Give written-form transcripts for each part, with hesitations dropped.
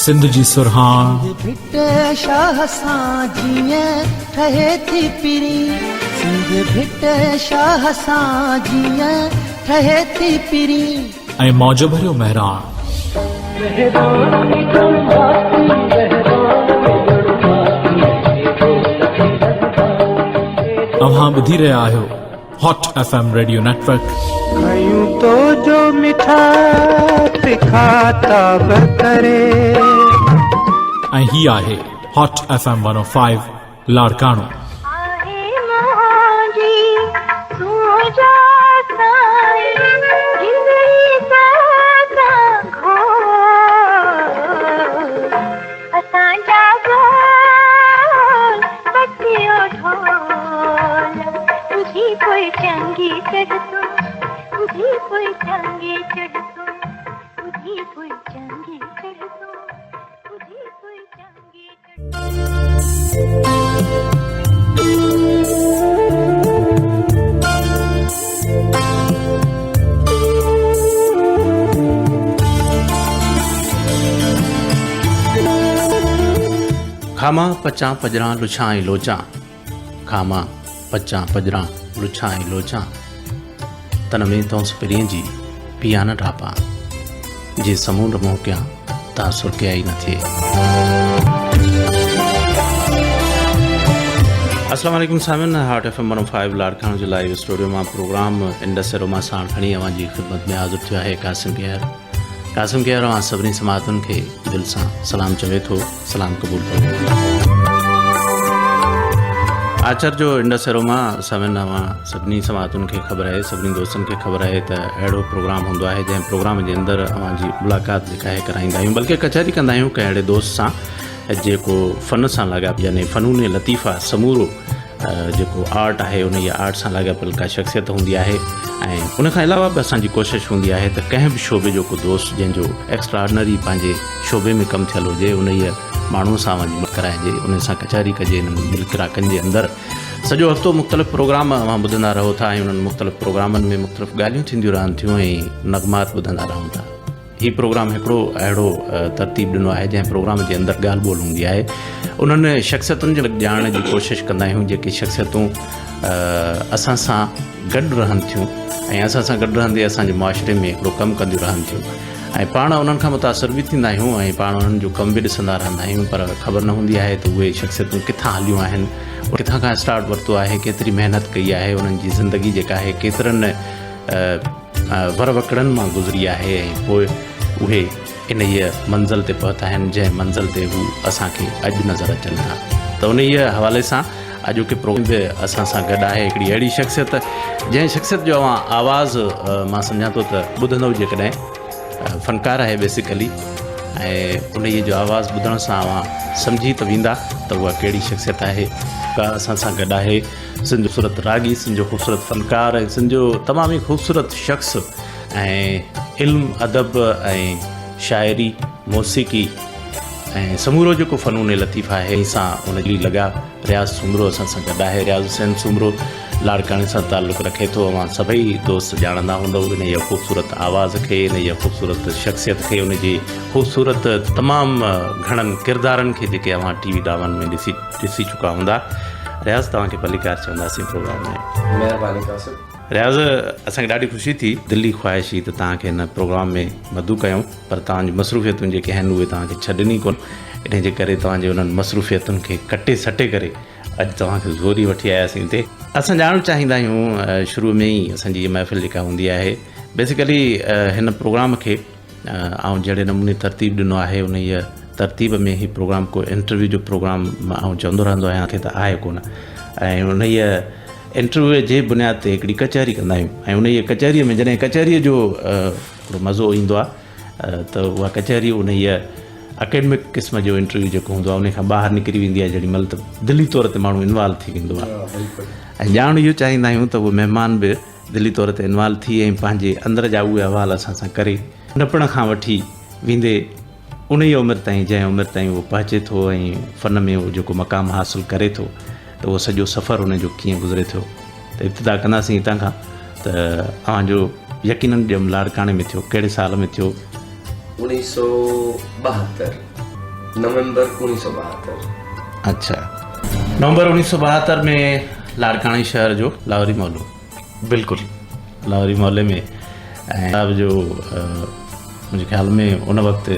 सिंध जी सुरहान भिट शाह सां जीअं ठहे थी पिरी, सिंध भिट शाह सां जीअं ठहे थी पिरी, ऐं मौज भरियो महिराण। तव्हां ॿुधी रहिया आहियो हॉट FM रेडियो नेटवर्क। खयूं तो जो मिठा तिखा ताब करे, ऐं ही आहे हॉट FM 105 लाड़काणो। खामा पचां पजरां लुछां ऐं लोचां, खामा पचां पजरां लुछां ऐं लोचां, तन में तोंस पिरीअ जी पिया न ठापां, जे समूंड मोकियां ता सुरकिया ई न थिए। अस्सलाम वालेकुम सामिन, हॉट FM 105 लाड़काणो जे लाइव स्टूडियो मां प्रोग्राम इंडस एरोमा साण खणी अवां जी ख़िदमत में हाज़िर थियो आहे कासिम केयर। कासिम केयर अवां सभिनी समातुनि खे दिलि सां सलाम चवे थो, सलाम क़बूल कयो। आचर जो इंडस एरोमा सामिन अवां सभिनी समातुनि खे ख़बर आहे, सभिनी दोस्तनि खे ख़बर आहे त अहिड़ो प्रोग्राम हूंदो आहे जंहिं प्रोग्राम जे अंदरि अवां जी मुलाक़ात जेका आहे कराईंदा आहियूं, बल्कि कचहरी कंदा आहियूं कंहिं अहिड़े दोस्त सां जेको फ़न सां लाॻापियल, यानी फ़नून लतीफ़ा समूरो जेको आर्ट आहे उन जी आर्ट सां लाॻापियल का शख़्सियत हूंदी आहे। ऐं उनखां अलावा बि असांजी कोशिशि हूंदी आहे त कंहिं बि शोबे जो को दोस्त जंहिंजो एक्स्ट्राऑर्डिनरी पंहिंजे शोबे में कमु थियल हुजे उन ई माण्हू सां वञी कराइजे, उन सां कचहरी कजे। इन्हनि मुल्क इलाइक़नि जे अंदरि सॼो हफ़्तो मुख़्तलिफ़ प्रोग्राम अवां ॿुधंदा रहो था ऐं उन्हनि मुख़्तलिफ़ प्रोग्रामनि में मुख़्तलिफ़ ॻाल्हियूं थींदियूं रहनि थियूं ऐं नग़मात ॿुधंदा रहूं था। हीउ प्रोग्राम हिकिड़ो अहिड़ो तरतीब ॾिनो आहे जंहिं प्रोग्राम जे अंदरि ॻाल्हि ॿोल हूंदी आहे, उन्हनि शख़्सियतुनि जे ॼाणण जी कोशिशि कंदा आहियूं जेके शख़्सियतूं असां सां गॾु रहनि थियूं ऐं असां सां गॾु रहंदे असांजे मुआशिरे में हिकिड़ो कमु कंदियूं रहनि थियूं ऐं पाण उन्हनि खां मुतासिर बि थींदा आहियूं ऐं पाण उन्हनि जो कमु बि ॾिसंदा रहंदा आहियूं, पर ख़बर न हूंदी आहे त उहे शख़्सियतूं किथां हलियूं आहिनि, किथां खां स्टार्ट वरितो आहे, केतिरी महिनत कई आहे, उन्हनि जी ज़िंदगी जेका आहे केतिरनि वर वकड़नि मां गुज़री आहे ऐं पोइ उहे इन ई मंज़िल ते पहुता आहिनि जंहिं मंज़िल ते हू असांखे अॼु नज़र अचनि था। त उन ई हवाले सां अॼोके प्रोग्राम बि असां सां गॾु आहे हिकिड़ी अहिड़ी शख़्सियत जंहिं शख़्सियत जो अवां आवाज़ मां सम्झां थो त ॿुधंदव जेकॾहिं फ़नकार आहे बेसिकली, ऐं उन ई जो आवाज़ ॿुधण सां अवां सम्झी त वेंदा त उहा कहिड़ी शख़्सियत आहे। का असां सां गॾु आहे सिंध जो ख़ूबसूरत रागी, सिंध जो ख़ूबसूरत फ़नकार ऐं सिंध जो तमामु ई ख़ूबसूरत शख़्स ऐं इल्मु अदब ऐं शाइरी मौसीक़ी ऐं समूरो जेको फ़नून लतीफ़ा आहे सां उनजी लॻा रियाज़ सुमरो असां सां गॾु आहे। रियाज़ हुसैन सुमरो लाड़काणे सां ताल्लुक़ु रखे थो, अवां सभई दोस्त ॼाणंदा हूंदव इन जी ख़ूबसूरत आवाज़ खे, इन जी ख़ूबसूरत शख़्सियत खे, उन जी ख़ूबसूरत तमामु घणनि किरदारनि खे जेके अवां TV ड्रामनि में ॾिसी चुका हूंदा। रियाज़ तव्हांखे पलिकार चवंदासीं प्रोग्राम में। महिरबानी कासिम। रियाज़, असांखे ॾाढी ख़ुशी थी, दिली ख़्वाहिश हुई त तव्हांखे हिन प्रोग्राम में मदू कयूं, पर तव्हांजी मसरूफ़ियतूं जेके आहिनि उहे तव्हांखे छॾनी कोन, इन जे करे तव्हांजे उन्हनि मसरूफ़ियतुनि खे कटे सटे करे अॼु तव्हांखे ज़ोरी वठी आयासीं हिते। असां ॼाणणु चाहींदा आहियूं शुरू में ई असांजी इहा महफ़िल जेका हूंदी आहे बेसिकली हिन प्रोग्राम खे ऐं जहिड़े नमूने तरतीब ॾिनो आहे उन ई तरतीब में ही प्रोग्राम को इंटरव्यू जो प्रोग्राम मां चवंदो रहंदो आहियां की त आहे कोन, ऐं उन ई इंटरव्यू जे बुनियाद ते हिकिड़ी कचहरी कंदा आहियूं ऐं उन ई कचहरीअ में जॾहिं कचहरीअ जो थोरो मज़ो ईंदो आहे त उहा कचहरी उन ई अकेडमिक क़िस्म जो इंटरव्यू जेको हूंदो आहे उन खां ॿाहिरि निकिरी वेंदी आहे जेॾी महिल त दिली तौर ते माण्हू इन्वॉल्व थी वेंदो आहे। ऐं ॼाण इहो चाहींदा आहियूं त उहे महिमान बि दिली तौर ते इन्वॉल्व थी ऐं पंहिंजे अंदर जा उहे अहवाल असां सां करे नपण खां वठी वेंदे उन ई उमिरि ताईं जंहिं उमिरि ताईं उहो पहुचे थो ऐं फ़न में उहो जेको मक़ाम हासिलु करे थो त उहो सॼो सफ़र उनजो कीअं गुज़रे थो। त इब्तिदा कंदासीं हितां खां त तव्हांजो यकीनन ॼम लाड़काणे में थियो, कहिड़े साल में थियो? 1972 नवंबर 1972। अच्छा, नवंबर 1972 में लाड़कानी शहर जो लाहौरी मोहल्लो, बिल्कुलु लाहौरी मोहल्ले में ऐं साहिब जो मुंहिंजे ख़्याल में उन वक़्तु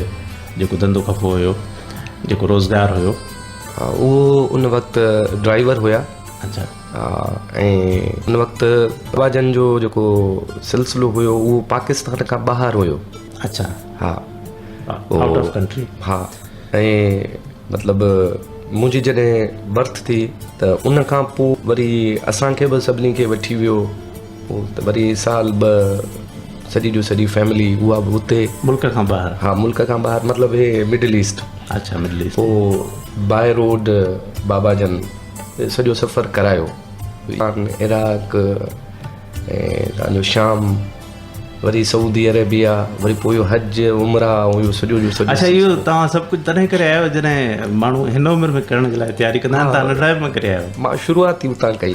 जेको धंधो खपो हुयो, जेको रोज़गार हुयो। हा, उहो उन वक़्तु ड्राइवर हुया। अच्छा, ऐं उन वक़्तु बाबाजन जो जेको सिलसिलो हुयो उहो पाकिस्तान खां ॿाहिरि हुयो। अच्छा, हा, आउट ऑफ कंट्री। हा, ऐं मतिलबु मुंहिंजी जॾहिं बर्थ थी त उन खां पोइ वरी असांखे बि सभिनी खे वठी वियो। पोइ त वरी साल ॿ सॼी जो सॼी फैमिली उहा बि उते मुल्क खां ॿाहिरि। हा, मुल्क खां ॿाहिरि मतिलबु हे मिडिल ईस्ट। अच्छा, मिडिल ईस्ट। पोइ बाय रोड बाबाजन सॼो सफ़र करायो, इराक ऐं तव्हांजो शाम, वरी सऊदी अरेबिया, वरी पोइ हज उमरा ऐं इहो सॼो जो सॼो। अच्छा, इहो तव्हां सभु कुझु तॾहिं करे आयो जॾहिं माण्हू हिन उमिरि में करण जे लाइ तयारी कंदा आहिनि, तव्हां नंढाइप में करे आयो? मां शुरूआत ई उतां कई।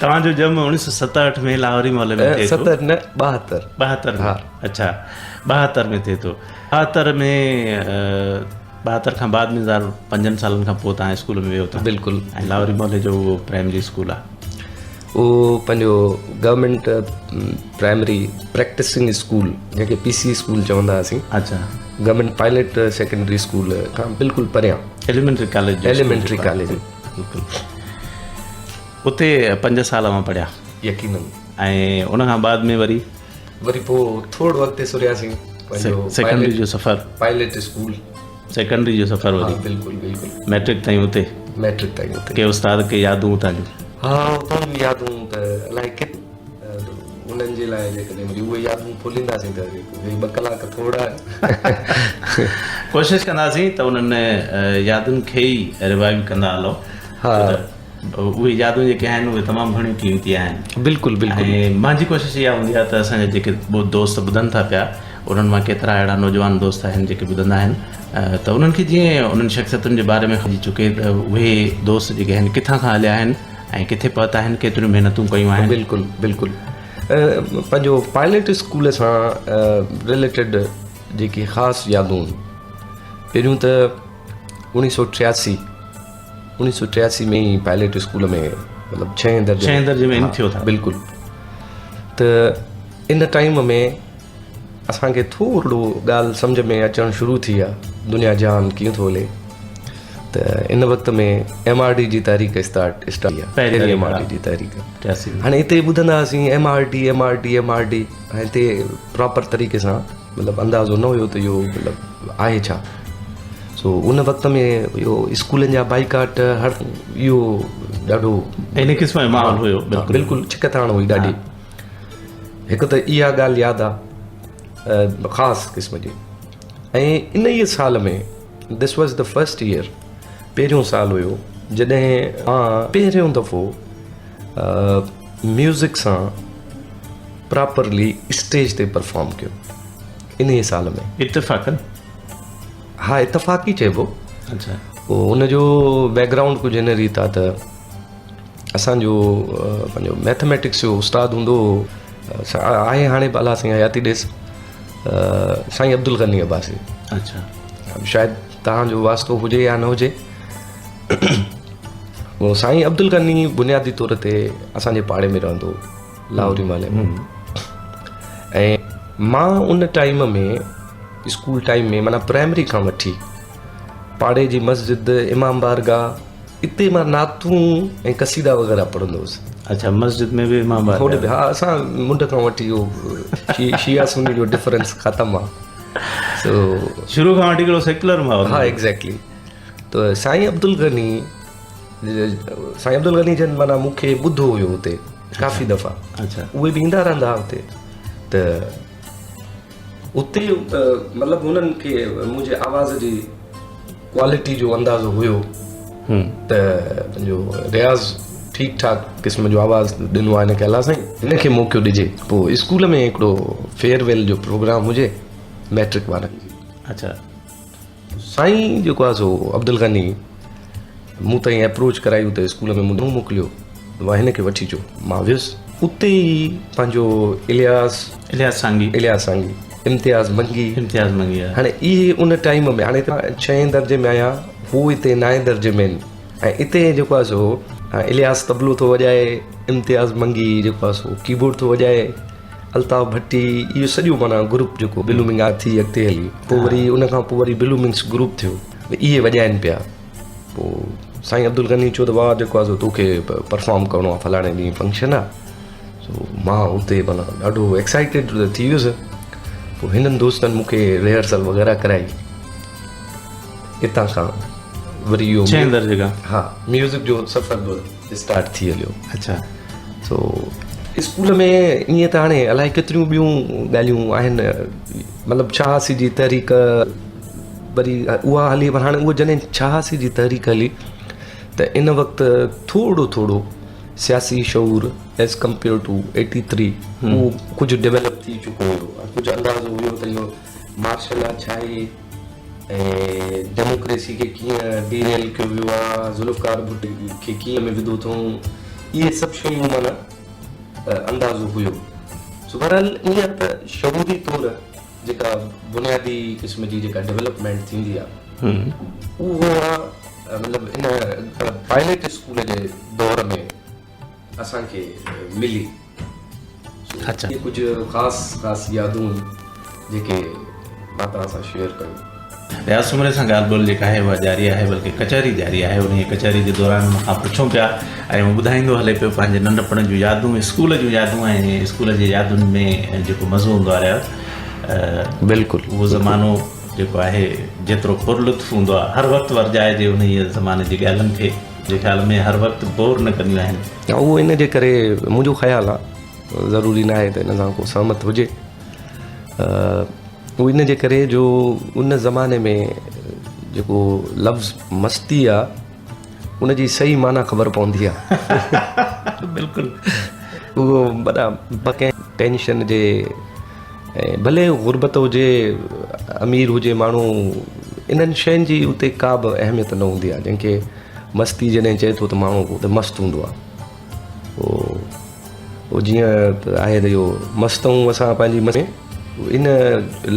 तव्हांजो जन्म 1967 में लाहौरी मोहल्ले में थिए थो? 70 न 72। 72 में? हा। अच्छा, 72 में थिए थो। 72 में 72 खां बाद में 5 सालनि खां पोइ तव्हां स्कूल में वियो था? बिल्कुलु। ऐं लाहौरी मोहल्ले जो उहो प्राइमरी स्कूल आहे, उहो पंहिंजो गवर्नमेंट प्राइमरी प्रैक्टिसिंग स्कूल, जंहिंखे PC स्कूल चवंदा हुआसीं। अच्छा, गवर्नमेंट पायलट सेकेंडरी स्कूल खां बिल्कुलु परियां, एलिमेंट्री कॉलेज। Elementary college. बिल्कुलु। उते 5 साल मां पढ़िया? यकीनन। ऐं उन खां बाद में वरी पोइ थोरो वक़्तु सुरियासीं सेकेंडरी जो सफ़र, पायलट स्कूल, सेकेंडरी जो सफ़र वरी? बिल्कुलु बिल्कुलु। मैट्रिक ताईं उते? मैट्रिक ताईं उते। के उस्ताद खे यादूं तव्हांजूं? हा, उतां जूं यादूं त अलाए उन्हनि जे लाइ जेकॾहिं वरी उहे यादूं खोलींदासीं त 2 कलाक थोरा। कोशिशि कंदासीं त उन्हनि यादुनि खे ई रिवाइव कंदा हलो। हा, उहे यादूं जेके आहिनि उहे तमामु घणियूं क़ीमती आहिनि। बिल्कुलु बिल्कुलु। ऐं मुंहिंजी कोशिशि इहा हूंदी आहे त असांजा जेके दोस्त ॿुधनि था पिया, उन्हनि मां केतिरा अहिड़ा नौजवान दोस्त आहिनि जेके ॿुधंदा आहिनि, त उन्हनि खे जीअं उन्हनि शख़्सियतुनि जे बारे में ख़बर चुके त उहे दोस्त जेके आहिनि किथां खां हलिया आहिनि ऐं किथे पहुता आहिनि, केतिरियूं महिनतूं कयूं आहिनि। बिल्कुलु बिल्कुलु। पंहिंजो पायलट स्कूल सां रिलेटेड जेकी ख़ासि यादूं, पहिरियों त 1983 में ई पायलट स्कूल में मतिलबु 6 दर्जे में इन थियो था। बिल्कुलु। त इन टाइम में असांखे थोरो ॻाल्हि सम्झ में अचणु शुरू थी आहे, दुनिया जहान कीअं थो हले। त इन वक़्त में MRD जी तारीख़ स्टार्ट आहे, पहिरीं MRD जी तारीख़। हाणे हिते ॿुधंदा हुआसीं MRD ऐं हिते प्रॉपर तरीक़े सां मतिलबु अंदाज़ो न हुयो त इहो मतिलबु आहे छा। सो उन वक़्त में इहो स्कूलनि जा बाइकाट हर इहो ॾाढो इन क़िस्म जो माहौल हुयो। बिल्कुलु छिकताण हुई ॾाढी। हिकु त इहा ॻाल्हि यादि आहे ख़ासि क़िस्म जी। ऐं इन ई साल में this was the first year, पहिरियों साल हुयो जॾहिं मां पहिरियों दफ़ो म्यूज़िक सां प्रॉपरली स्टेज ते परफॉर्म कयो, इन ई साल में। इत्तेफ़ाक़न? हा, इत्तेफ़ाक़ी चइबो। अच्छा। पोइ उनजो बैकग्राउंड कुझु इन रीति आहे त असांजो पंहिंजो मैथमेटिक्स जो उस्तादु हूंदो आहे, हाणे बाला साईं हयाती ॾेसि, साईं अब्दुल गनी अब्बासी। अच्छा। शायदि तव्हांजो वास्तो हुजे या न हुजे। उहो साईं अब्दुल गनी बुनियादी तौर ते असांजे पाड़े में रहंदो, लाहौरी मोहल्ले में। ऐं मां उन टाइम में स्कूल टाइम में माना प्राइमरी खां वठी पाड़े जी मस्जिद, इमाम बारगाह, इते मां नातूं ऐं कसीदा वग़ैरह पढ़ंदो हुउसि। अच्छा, मस्जिद में बि इमाम बारगाह? हा, असां मुंड खां वठी इहो शिया सुन्नी जो डिफरेंस ख़तमु आहे। सो शुरू खां वठी हिकिड़ो सेक्युलर माहौल। हा, एग्ज़ैक्टली। त साईं अब्दुल गनी जन माना मूंखे ॿुधो हुयो हुते काफ़ी दफ़ा। अच्छा। उहे बि ईंदा रहंदा हुते, त उते मतिलबु हुननि खे मुंहिंजे आवाज़ जी क्वालिटी जो अंदाज़ो हुयो त पंहिंजो रियाज़ ठीकु ठाक क़िस्म जो आवाज़ ॾिनो आहे हिनखे, अलाह साईं हिनखे मौक़ो ॾिजे। पोइ स्कूल में हिकिड़ो फेयरवेल जो प्रोग्राम हुजे मैट्रिक वारनि जी। अच्छा। साईं जेको आहे सो अब्दुल गनी मूं ताईं अप्रोच करायूं त स्कूल में मूं मोकिलियो, मां हिनखे वठी अचो। मां वियुसि उते ई पंहिंजो इलियास सांगी इम्तियाज़ मंगी इम्तियाज़ मंगी आहे हाणे इहे उन टाइम में हाणे त 6 दर्जे में आहियां हू हिते 9 दर्जे में आहिनि ऐं हिते जेको आहे सो इलियास तबलो थो वॼाए इम्तियाज़ मंगी जेको आहे सो कीबोर्ड थो वॼाए अल्ताफ़ भट्टी इहो सॼो माना ग्रुप जेको बिलूमिंग आहे थी अॻिते हली पोइ वरी उन खां पोइ वरी बिलूमिंग्स ग्रुप थियो इहे वॼाइनि पिया पोइ साईं अब्दुल गनी चयो त वाह जेको आहे सो तोखे परफॉर्म करिणो आहे फलाणे ॾींहुं फंक्शन आहे सो मां उते माना ॾाढो एक्साइटेड थी वियुसि पोइ हिननि दोस्तनि मूंखे रिहर्सल वग़ैरह कराई हितां खां वरी इहो 6 दर्जे खां हा म्यूज़िक जो सफ़र स्टार्ट थी हलियो अच्छा सो स्कूल में ईअं त हाणे अलाए केतिरियूं ॿियूं ॻाल्हियूं आहिनि मतिलबु 86 जी तहरीक वरी उहा हली पर हाणे उहा जॾहिं 86 जी तहरीक हली त इन वक़्तु थोरो सियासी शऊर एज़ कम्पेयर टू 83 उहो कुझु डेवलप थी चुको हुयो कुझु अंदाज़ो हुयो त इहो मार्शल आर्ट छा आहे ऐं डेमोक्रेसी खे कीअं डीरेल कयो वियो आहे ज़ुल्फ़कार भुट्टो खे कीअं में विधो अथऊं इहे सभु शयूं माना अंदाज़ो हुयो सो बहरहाल ईअं त शऊरी तौर जेका बुनियादी क़िस्म जी जेका डेवलपमेंट थींदी आहे उहो मतिलबु इन पायलट स्कूल जे दौर में असांखे मिली अच्छा इहे कुझु ख़ासि यादूं जेके मां तव्हां सां शेयर कयूं रियाज़ सुमरे सां ॻाल्हि ॿोल जेका आहे उहा जारी आहे बल्कि कचहरी जारी आहे उन कचहरी जे दौरान मूंखां पुछूं पिया ऐं उहो ॿुधाईंदो हले पियो पंहिंजे नंढपण जूं यादूं स्कूल जूं यादूं ऐं स्कूल जे यादुनि में जेको मज़ो हूंदो आहे रियाज़ बिल्कुलु उहो ज़मानो जेको आहे जेतिरो पुरलुत्फ़ हूंदो आहे हर वक़्तु वरजाइजे उन ज़माने जी ॻाल्हियुनि खे जे ख़्याल में हर वक़्तु बोर न कंदियूं आहिनि उहो इन जे करे मुंहिंजो ख़्यालु आहे ज़रूरी न आहे त इन सां को सहमत हुजे उहो इन जे करे जो उन ज़माने में जेको लफ़्ज़ मस्ती आहे उन जी सही माना ख़बर पवंदी आहे बिल्कुलु उहो वॾा बके टेंशन जे ऐं भले गुरबत हुजे अमीर हुजे माण्हू इन्हनि शयुनि जी उते का बि अहमियत न हूंदी आहे जंहिंखे मस्ती जॾहिं चए थो त माण्हू त मस्तु हूंदो आहे उहो जीअं आहे त इहो मस्तूं असां पंहिंजी में इन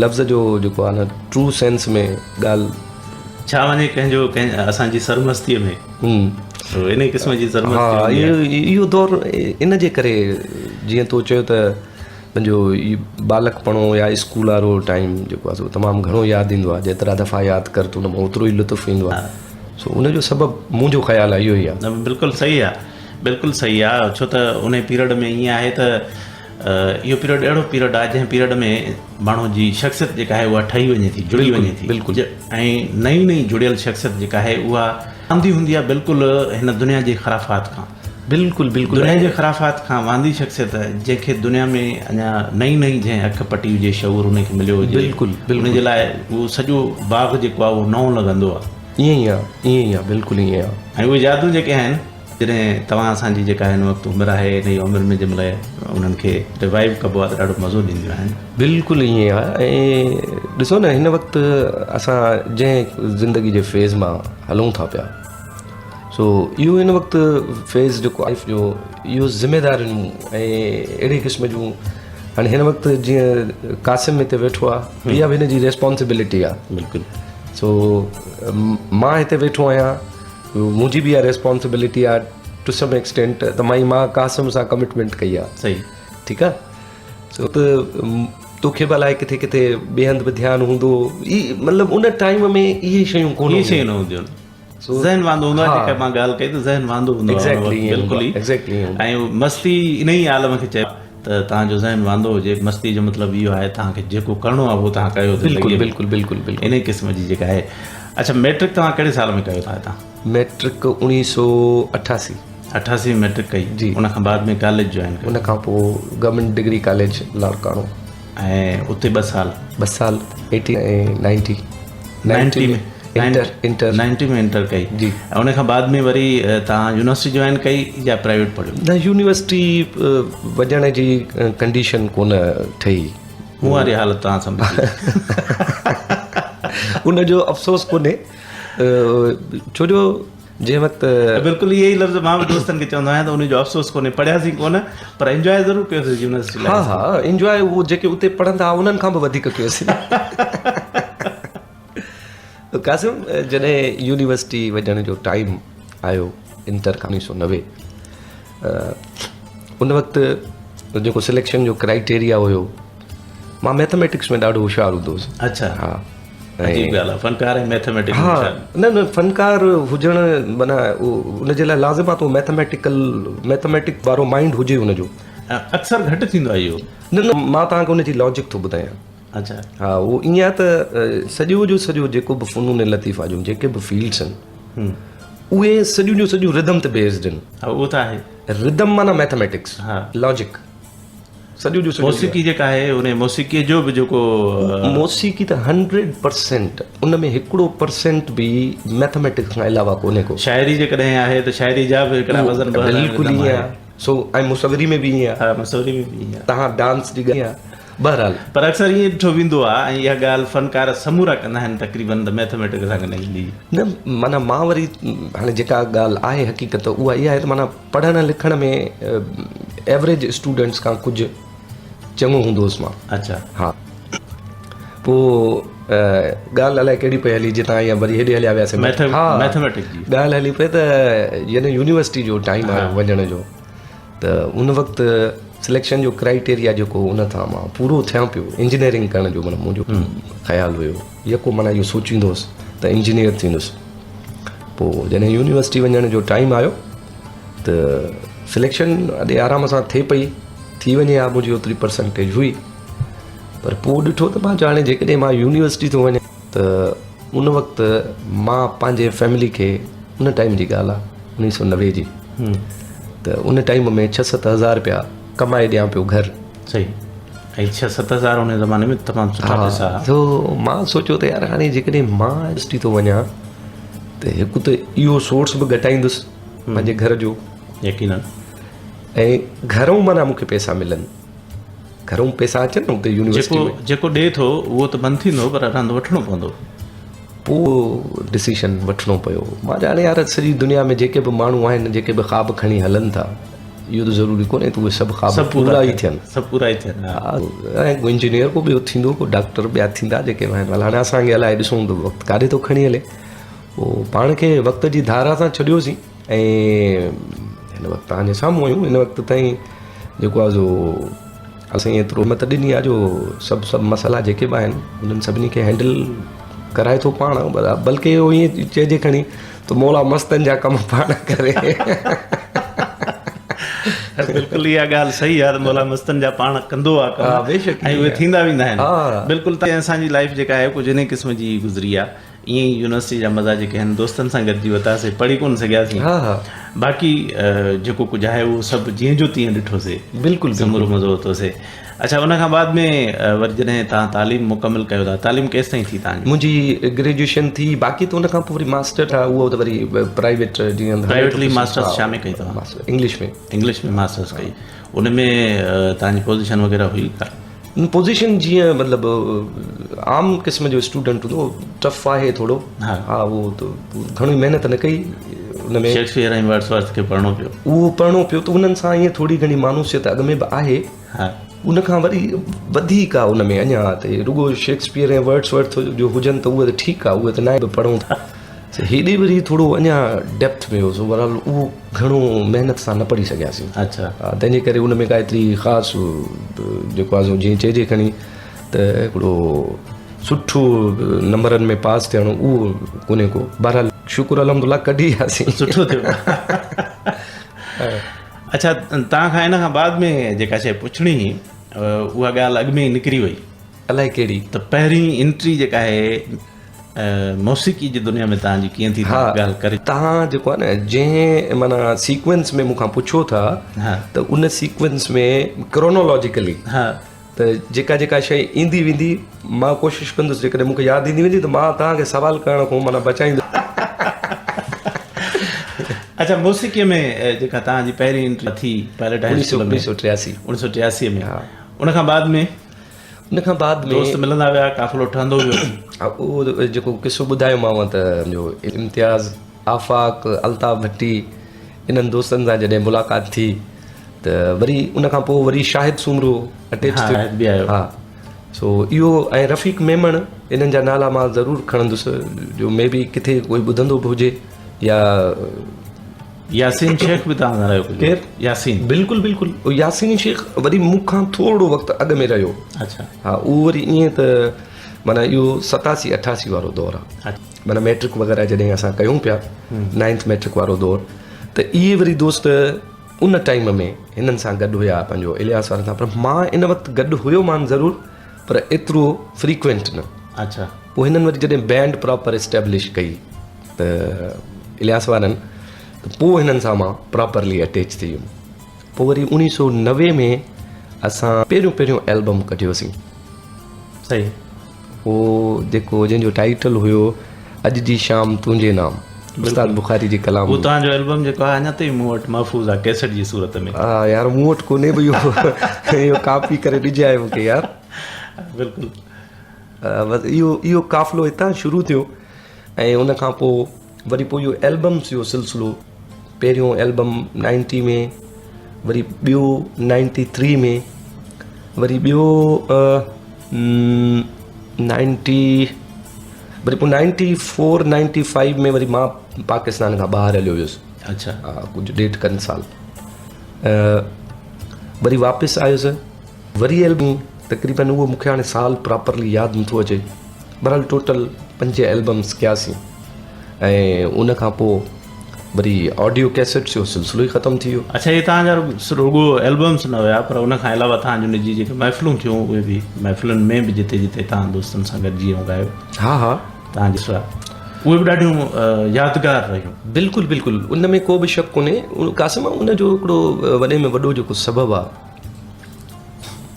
लफ़्ज़ जो जेको आहे न ट्रू सेंस में ॻाल्हि छा वञे कंहिं असांजी सरमस्तीअ में इन क़िस्म जी हा इहो दौरु इन जे करे जीअं तो चयो त पंहिंजो बालकपणो या स्कूल वारो टाइम जेको आहे सो तमामु घणो यादि ईंदो आहे जेतिरा दफ़ा यादि कर त उन में ओतिरो ई लुत्फ़ ईंदो आहे सो उनजो सबबु मुंहिंजो ख़्यालु आहे इहो ई आहे बिल्कुलु सही आहे छो त उन पीरियड में ईअं आहे त इहो पीरियड अहिड़ो पीरियड आहे जंहिं पीरियड में माण्हू जी शख़्सियत जेका आहे उहा ठही वञे थी जुड़ी वञे थी बिल्कुलु ऐं नई जुड़ियल शख़्सियत जेका आहे उहा वांदी हूंदी आहे बिल्कुलु हिन दुनिया जे ख़राफ़ात खां बिल्कुलु दुनिया जे ख़राफ़ात खां वांदी शख़्सियत जंहिंखे दुनिया में अञा नई जंहिं अखि पटी हुजे शऊर उनखे मिलियो हुजे बिल्कुलु उन जे लाइ उहो सॼो बाग़ जेको आहे उहो नओं लॻंदो आहे ईअं ई आहे बिल्कुलु ईअं आहे ऐं उहे यादूं जेके आहिनि जॾहिं तव्हां असांजी जेका हिन वक़्तु उमिरि आहे नई उमिरि में जंहिंमहिल उन्हनि खे रिवाइव कबो आहे त ॾाढो मज़ो ॾींदियूं आहिनि बिल्कुलु ईअं आहे ऐं ॾिसो न हिन वक़्तु असां जंहिं ज़िंदगी जे फेज़ मां हलूं था पिया सो इहो हिन वक़्तु फेज़ जेको लाइफ जो इहो ज़िमेदारियूं ऐं अहिड़े क़िस्म जूं हाणे हिन वक़्तु जीअं क़ासिम हिते वेठो आहे इहा बि हिन जी रेस्पॉन्सिबिलिटी आहे बिल्कुलु सो मां हिते वेठो आहियां मुंहिंजी बि इहा रेस्पॉन्सिबिलिटी आहे टू सम एक्सटेंट त मां क़ासिम सां कमिटमेंट कई आहे सही ठीकु आहे सो त तोखे भला आहे किथे ॿिए हंधि बि ध्यानु हूंदो मतिलबु उन टाइम में इहे शयूं कोन शयूं न हूंदियूं ज़हन वांदो हूंदो आहे जेका मां ॻाल्हि कई त ज़हन वांदो हूंदो आहे बिल्कुलु एक्ज़ैक्टली ऐं मस्ती इन ई आलम खे चए त तव्हांजो ज़हन वांदो हुजे मस्ती जो मतिलबु इहो आहे तव्हांखे जेको करिणो आहे उहो तव्हां कयो बिल्कुलु इन क़िस्म जी जेका आहे अच्छा मैट्रिक तव्हां कहिड़े साल में कयो था हितां मैट्रिक 1988 88 मैट्रिक कई जी उन खां बाद में कॉलेज जॉइन कयो उन खां पोइ गवर्नमेंट डिग्री कॉलेज लाड़काणो ऐं उते 2 साल 80 ऐं 90 में इंटर 90 में इंटर कई जी ऐं उन खां बाद में वरी तव्हां यूनिवर्सिटी जॉइन कई या प्राइवेट पढ़ियो न यूनिवर्सिटी वञण जी कंडीशन कोन ठही मूं वारी हालत तव्हां सम्झी उनजो अफ़सोस कोन्हे छो जो जंहिं वक़्तु बिल्कुलु इहे ई लफ़्ज़ मां बि दोस्तनि खे चवंदो आहियां त उनजो अफ़सोस कोन्हे, पढ़ियासीं कोन पर एंजॉय ज़रूरु कयोसीं यूनिवर्सिटी हा लाइफ। हा इंजॉय उहो जेके उते पढ़ंदा हुआ उन्हनि खां बि वधीक कयोसीं। कासिम जॾहिं यूनिवर्सिटी वञण जो टाइम आयो इंटर 1990 उन वक़्तु जेको सिलेक्शन जो क्राइटेरिया हुयो, मां मैथमेटिक्स में ॾाढो होशियारु हूंदो हुउसि। अच्छा, हा अजीब ॻाल्हि आहे, फनकार ऐं मैथमेटिक्स। हा न फनकार हुजणु माना उनजे लाइ लाज़िम आहे त मैथमेटिक वारो माइंड हुजे हुनजो। अक्सर घटि थींदो आहे इहो। न मां तव्हांखे उनजी लॉजिक थो ॿुधायां। अच्छा, हा उहो ईअं आहे त सॼो जो सॼो जेको बि फ़नून लतीफ़ा जूं जेके बि फील्ड्स आहिनि उहे सॼियूं जो सॼियूं रिदम ते बेस्ड आहिनि। हा उहो त आहे। रिदम माना मैथमेटिक्स, हा लॉजिक सॼो जो सॼो। मौसीक़ी जेका आहे उन मौसीक़ीअ जो बि जेको मौसीक़ी त 100% उन में 1% बि मैथमेटिक्स खां अलावा कोन्हे को। शाइरी जेकॾहिं आहे त शाइरी जा बि हिकिड़ा वज़न बिल्कुलु ईअं आहे। सो ऐं मुसवरी में बि ईअं आहे। हा मसूरी में बि ईअं। तव्हां डांस जी ॻाल्हि आहे। बहरहाल पर अक्सर ईअं ॾिठो वेंदो आहे, ऐं इहा ॻाल्हि फनकार समूरा कंदा आहिनि तक़रीबन, त मैथमेटिक्स सां गॾु ईंदी। न माना मां वरी हाणे जेका ॻाल्हि आहे हक़ीक़त उहा इहा आहे त माना पढ़ण लिखण में एवरेज स्टूडेंट्स खां कुझु चङो हूंदो हुउसि मां। अच्छा, हा पोइ ॻाल्हि अलाए कहिड़ी पई हली जितां इहा वरी हेॾे हलिया वियासीं। मैथमेटिक्स जी ॻाल्हि हली पई त यानी यूनिवर्सिटी जो टाइम आहे वञण जो, त उन वक़्तु सिलेक्शन जो क्राइटेरिया जेको उन तां मां पूरो थियां पियो इंजीनियरिंग करण जो माना मुंहिंजो ख़्यालु हुयो, यको माना इहो सोचींदो हुउसि त इंजीनियर थींदुसि। पोइ जॾहिं यूनिवर्सिटी वञण जो टाइम आयो त सिलेक्शन अॼु आराम सां थिए पई, थी वञे हा मुंहिंजी ओतिरी परसेंटेज हुई। पर पोइ ॾिठो त मां हाणे जेकॾहिं मां यूनिवर्सिटी थो वञा त उन वक़्तु मां पंहिंजे फैमिली खे, उन टाइम जी ॻाल्हि आहे 1990 जी, त उन टाइम में 6-7 हज़ार रुपया कमाए ॾियां पियो घर। सही। ऐं 6-7 हज़ार उन ज़माने में तमामु सुठा पैसा। तो मां सोचियो त यार हाणे जेकॾहिं मां यूनिवर्सिटी थो वञा त हिकु त इहो सोर्स बि घटाईंदुसि पंहिंजे घर जो, यकीनन, ऐं घरों माना मूंखे पैसा मिलनि, घरों पैसा अचनि न हुते यूनिवर्सिटी में। जेको ॾिए थो उहो त बंदि थींदो, पर हंधि वठिणो पवंदो। पोइ डिसीशन वठिणो पियो। मां ॼाणे यार सॼी दुनिया में जेके बि माण्हू आहिनि जेके बि ख़्वाब खणी हलनि था, इहो त ज़रूरी कोन्हे त उहे सभु ख़्वाब पूरा ई थियनि। सभु पूरा ई थियनि। हा ऐं को इंजीनियर को ॿियो थींदो, को डॉक्टर ॿिया थींदा जेके आहिनि। हाणे असांखे अलाए ॾिसूं त वक़्तु काॾे थो खणी हले। पोइ पाण खे वक़्त जी धारा सां छॾियोसीं ऐं हिन वक़्तु तव्हांजे साम्हूं आहियूं। हिन वक़्तु ताईं जेको आहे जो असां एतिरो मत ॾिनी आहे जो सभु मसाला जेके बि आहिनि उन्हनि सभिनी खे हैंडल कराए थो पाण। बल्कि इहो ईअं चइजे खणी त मौला मस्तनि जा कम पाण करे। बिल्कुलु इहा ॻाल्हि सही आहे त मौला मस्तनि जा पाण कंदो आहे कम, बेशक ऐं उहे थींदा वेंदा आहिनि। हा बिल्कुलु त असांजी लाइफ जेका आहे कुझु इन क़िस्म जी गुज़री आहे। ईअं ई यूनिवर्सिटी जा मज़ा जेके आहिनि दोस्तनि सां गॾिजी वरितासीं, पढ़ी कोन सघियासीं। हा हा बाक़ी जेको कुझु आहे उहो सभु जीअं जो तीअं ॾिठोसीं, बिल्कुलु ज़रूरु मज़ो वरितोसीं। अच्छा, उन खां बाद में वरी जॾहिं तव्हां तालीम मुकमिल कयो था, तालीम केसि ताईं थी तव्हांजी? मुंहिंजी ग्रेजुएशन थी, बाक़ी त उन खां पोइ वरी मास्टर आहे उहो त वरी प्राइवेट जीअं प्राइवेटली मास्टर्स छा में कई तव्हां? इंग्लिश में। इंग्लिश में मास्टर्स कई। उन में तव्हांजी पोजीशन वग़ैरह हुई का? पोजीशन जीअं मतिलबु आम क़िस्म जो स्टूडेंट हूंदो, टफ आहे थोरो। हा उहो त घणी महिनत न कई उन में। शेक्सपियर ऐं वर्ड्सवर्थ खे पढ़णो पियो। उहो पढ़णो पियो त उन्हनि सां ईअं थोरी घणी मानूसियत अॻ में बि आहे। हा उन खां वरी वधीक आहे उन में अञा त रुगो शेक्सपियर ऐं वर्ड्सवर्थ जो हुजनि त उहे त ठीकु आहे, उहे त न बि पढ़ूं था। हेॾे वरी थोरो अञा डेप्थ में हुओ, बहरहाल उहो घणो महिनत सां न पढ़ी सघियासीं। अच्छा, तंहिंजे करे उन में का एतिरी ख़ासि जेको आहे जीअं चइजे खणी त हिकिड़ो सुठो नंबरनि में पास थियणो उहो कोन्हे को। बहरहाल शुक्र अलहमदुल्ला कढी वियासीं, सुठो थियो। अच्छा, तव्हां खां इन खां बाद में जेका शइ पुछणी हुई उहा ॻाल्हि अॻु में ई निकिरी वई। अलाए कहिड़ी? त पहिरीं एंट्री जेका आहे मौसीक़ी जी दुनिया में तव्हांजी कीअं थी? ॻाल्हि करे तव्हां जेको आहे न जंहिं माना सीक्वेंस में मूंखां पुछो था त उन सीक्वेंस में क्रोनोलॉजिकली त जेका जेका शइ ईंदी वेंदी मां कोशिशि कंदुसि, जेकॾहिं मूंखे यादि ईंदी वेंदी त मां तव्हांखे सवाल करण खां माना बचाईंदुसि। अच्छा, मौसीक़ीअ में जेका तव्हांजी पहिरीं एंट्री थी पायलट हाई स्कूल में 1983 में, उन खां बाद में दोस्त मिलंदा विया, काफ़िलो ठहंदो वियो? उहो जेको किसो ॿुधायोमांव त जो इम्तियाज़ आफ़ाक़, अल्ताफ़ भट्टी, इन्हनि दोस्तनि सां जॾहिं मुलाक़ात थी त वरी उन खां पोइ वरी शाहिद सूमरो अटैच हा, शाहिद बि आयो। हा, सो इहो ऐं रफ़ीक मेमण, इन्हनि जा नाला मां ज़रूरु खणंदुसि, जो मे बी किथे कोई ॿुधंदो बि हुजे या यासीन शेख बि तव्हां रहियो केरु? यासीन। बिल्कुलु बिल्कुलु, यासीन शेख वरी मूंखां थोरो वक़्तु अॻु में रहियो। अच्छा हा, उहो वरी ईअं त माना इहो 87-88 वारो दौरु आहे, अच्छा माना मैट्रिक वग़ैरह जॾहिं असां कयूं पिया, 9th मैट्रिक वारो दौरु, त इहे वरी दोस्त उन टाइम में हिननि सां गॾु हुया, पंहिंजो इलियास वारनि सां। पर मां इन वक़्तु गॾु हुयो मान ज़रूरु, पर एतिरो फ्रीक्वेंट न। अच्छा पोइ हिननि वरी जॾहिं बैंड प्रॉपर इस्टेब्लिश कई त इलियास वारनि, त पोइ हिननि सां मां प्रॉपरली अटैच थी वियुमि। पोइ वरी 1990 में असां पहिरियों एल्बम कढियोसीं, सही। उहो जेको जंहिंजो टाइटल हुयो अॼु जी शाम तुंहिंजे नाम, उस्ताद बुखारी जी कलाम। उहो तव्हांजो एल्बम जेको आहे अञा ताईं मूं वटि महफ़ूज़ आहे कैसेट जी सूरत में। हा यार, मूं वटि कोन्हे बि इहो कापी करे ॾिजाए मूंखे यार। बिल्कुलु। बसि इहो काफ़िलो हितां शुरू थियो, ऐं उन खां पोइ वरी पोइ इहो एल्बम्स जो सिलसिलो, पहिरियों एल्बम 90 में, वरी ॿियो 93 में, वरी ॿियो वरी पोइ 94-95 में वरी मां पाकिस्तान खां ॿाहिरि हलियो हुयुसि। अच्छा हा, कुझु 1.5 साल वरी वापसि आयुसि। वरी एल्बम तक़रीबन उहो मूंखे हाणे साल प्रॉपरली यादि नथो अचे, बहरहाल टोटल 5 एल्बम्स कयासीं। ऐं उन खां पोइ वरी ऑडियो कैसेट्स जो सिलसिलो ई ख़तमु थी वियो। अच्छा, इहे तव्हांजा रुॻो एल्बम्स न हुया, पर उन खां अलावा तव्हांजो निजी जेके महफ़िलूं थियूं, उहे बि महफ़िलुनि में बि जिते जिते तव्हां दोस्तनि सां गॾिजी ऐं ॻायो, हा हा, तव्हां ॾिसो उहे बि ॾाढियूं यादगार रहियूं। बिल्कुलु बिल्कुलु, उन में को बि शक कोन्हे। कासिम, उन जो हिकिड़ो वॾे में वॾो जेको सबबु आहे,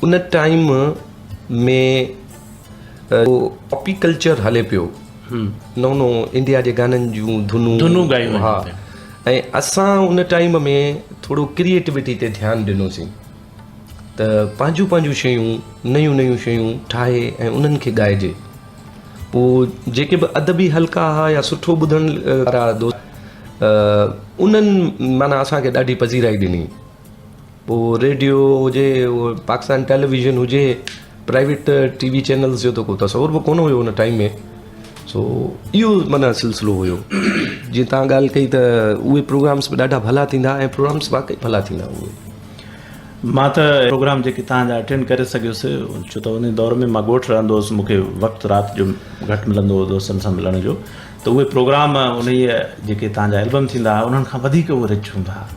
उन टाइम में कॉपी कल्चर हले पियो, नओं इंडिया जे गाननि जूं धुनूं ॻायूं। हा, ऐं असां उन टाइम में थोरो क्रिएटिविटी ते ध्यानु ॾिनोसीं, त पंहिंजूं शयूं, नयूं शयूं ठाहे ऐं उन्हनि खे ॻाइजे। पोइ जेके बि अदबी हल्का हुआ या सुठो ॿुधण वारा दोस्त, उन्हनि माना असांखे ॾाढी पज़ीराई ॾिनी। पोइ रेडियो हुजे, उहो पाकिस्तान टेलीविज़न हुजे, प्राइवेट TV चैनल्स जो त को तसवुर बि कोन हुयो उन टाइम में। सो इहो माना सिलसिलो हुयो। जीअं तव्हां ॻाल्हि कई त उहे प्रोग्राम्स बि ॾाढा भला थींदा, ऐं प्रोग्राम्स वाक़ई भला थींदा उहे। मां त प्रोग्राम जेके तव्हांजा अटेंड करे सघियुसि, छो त उन दौर में मां ॻोठु रहंदो हुउसि, मूंखे वक़्तु राति जो घटि मिलंदो हो दोस्तनि सां मिलण जो, त उहे प्रोग्राम उन जेके तव्हांजा एल्बम थींदा हुआ, उन्हनि खां वधीक उहे रिच हूंदा हुआ।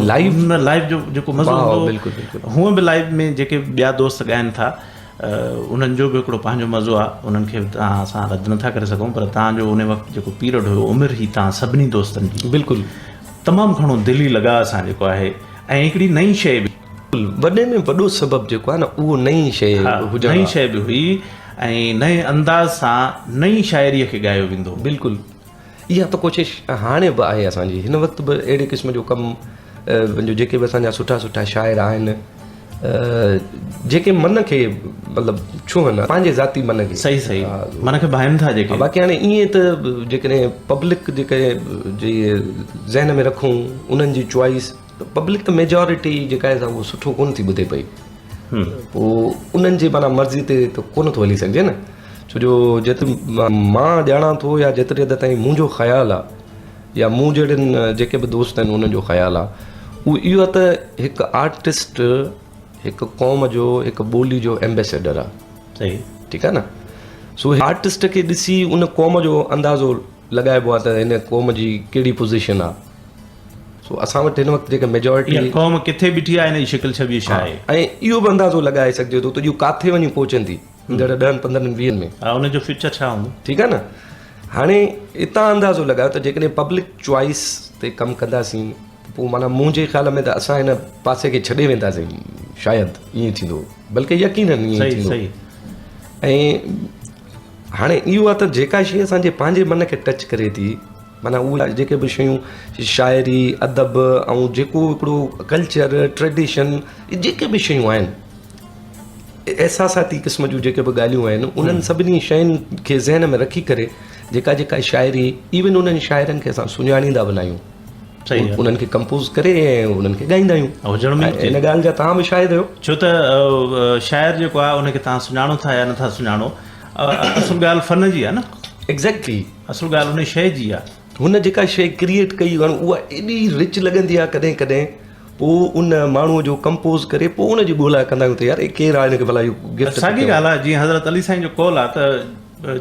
लाइव जो जेको मज़ो हूंदो, हूअं बि लाइव में जेके ॿिया दोस्त ॻाइनि था, उन्हनि जो बि हिकिड़ो पंहिंजो मज़ो आहे। उन्हनि खे तव्हां असां रद्द नथा करे सघूं, पर तव्हांजो उन वक़्तु जेको पीरियड हुयो, उमिरि ई तव्हां सभिनी दोस्तनि जी बिल्कुलु तमामु घणो दिली लॻा असां जेको आहे। ऐं हिकिड़ी नई शइ बि, वॾे में वॾो सबबु जेको आहे न, उहो नई शइ नई शइ बि हुई, ऐं नए अंदाज़ सां नई शाइरीअ खे ॻायो वेंदो। बिल्कुलु, इहा त कोशिशि हाणे बि आहे असांजी। हिन वक़्तु बि अहिड़े क़िस्म जो कमु, जेके बि असांजा सुठा शाइर आहिनि, जेके मन खे मतिलबु छो न पंहिंजे ज़ाती मन खे सही मन खे भाइनि था जेके। बाक़ी हाणे ईअं त जेकॾहिं पब्लिक जेके जे ज़हन में रखूं उन्हनि जी चॉइस, पब्लिक त मेजॉरिटी जेका आहे उहो सुठो कोन थी ॿुधे पई। पोइ उन्हनि जे माना मर्ज़ी ते त कोन थो हली सघिजे न, छो जो जेतिरो मां ॼाणा थो या जेतिरी हद ताईं मुंहिंजो ख़्यालु आहे, या मूं जहिड़नि जेके बि दोस्त आहिनि उन्हनि जो ख़्यालु आहे, उहो इहो आहे त हिकु आर्टिस्ट हिकु क़ौम जो, हिकु ॿोली जो एम्बेसडर आहे। सही, ठीकु आहे न। सो आर्टिस्ट खे ॾिसी उन क़ौम जो अंदाज़ो लॻाइबो आहे त हिन क़ौम जी कहिड़ी पोज़ीशन आहे। सो असां वटि हिन वक़्तु जेके मेजॉरिटी क़ौम किथे बीठी आहे, हिन जी शिकिल छबी छा आहे, ऐं इहो बि अंदाज़ो लॻाए सघिजे थो त इहो किथे वञी पहुचंदी ईंदड़ 10-15-20 में, उनजो फ्यूचर छा हूंदो। ठीकु आहे न। हाणे हितां अंदाज़ो लॻायो त जेकॾहिं पब्लिक चॉइस ते कमु कंदासीं, पोइ माना मुंहिंजे ख़्याल में त असां हिन पासे खे छॾे वेंदासीं, शायदि ईअं थींदो, बल्कि यकीनन ईअं थींदो। ऐं हाणे इहो आहे त जेका शइ असांजे पंहिंजे मन खे टच करे थी, माना उहे जेके बि शयूं, शाइरी, अदब, ऐं जेको हिकिड़ो कल्चर, ट्रेडिशन, जेके बि शयूं आहिनि, एहसासाती क़िस्म जूं जेके बि ॻाल्हियूं आहिनि, उन्हनि सभिनी शयुनि खे ज़हन में रखी करे जेका जेका शाइरी इवन उन्हनि शाइरनि खे असां सुञाणींदा बि न आहियूं, सही आहे। उन्हनि खे कंपोज़ करे ऐं उन्हनि खे ॻाईंदा आहियूं। हुजण में इन ॻाल्हि जा तव्हां बि शायदि आहियो। छो त शाइर जेको आहे उनखे तव्हां सुञाणो था या नथा सुञाणो, असुल ॻाल्हि फ़न जी आहे न, एग्ज़ैक्टली असुल ॻाल्हि उन शइ जी आहे। हुन जेका शइ क्रिएट कई वञ उहा एॾी रिच लॻंदी आहे कॾहिं कॾहिं, पोइ उन माण्हूअ जो कंपोज़ करे पोइ उनजी ॻोल्हा कंदा आहियूं त यार केरु आहे हिनखे भला इहो गिफ्ट। साॻी ॻाल्हि आहे, जीअं हज़रत अली साईं जो कौल आहे त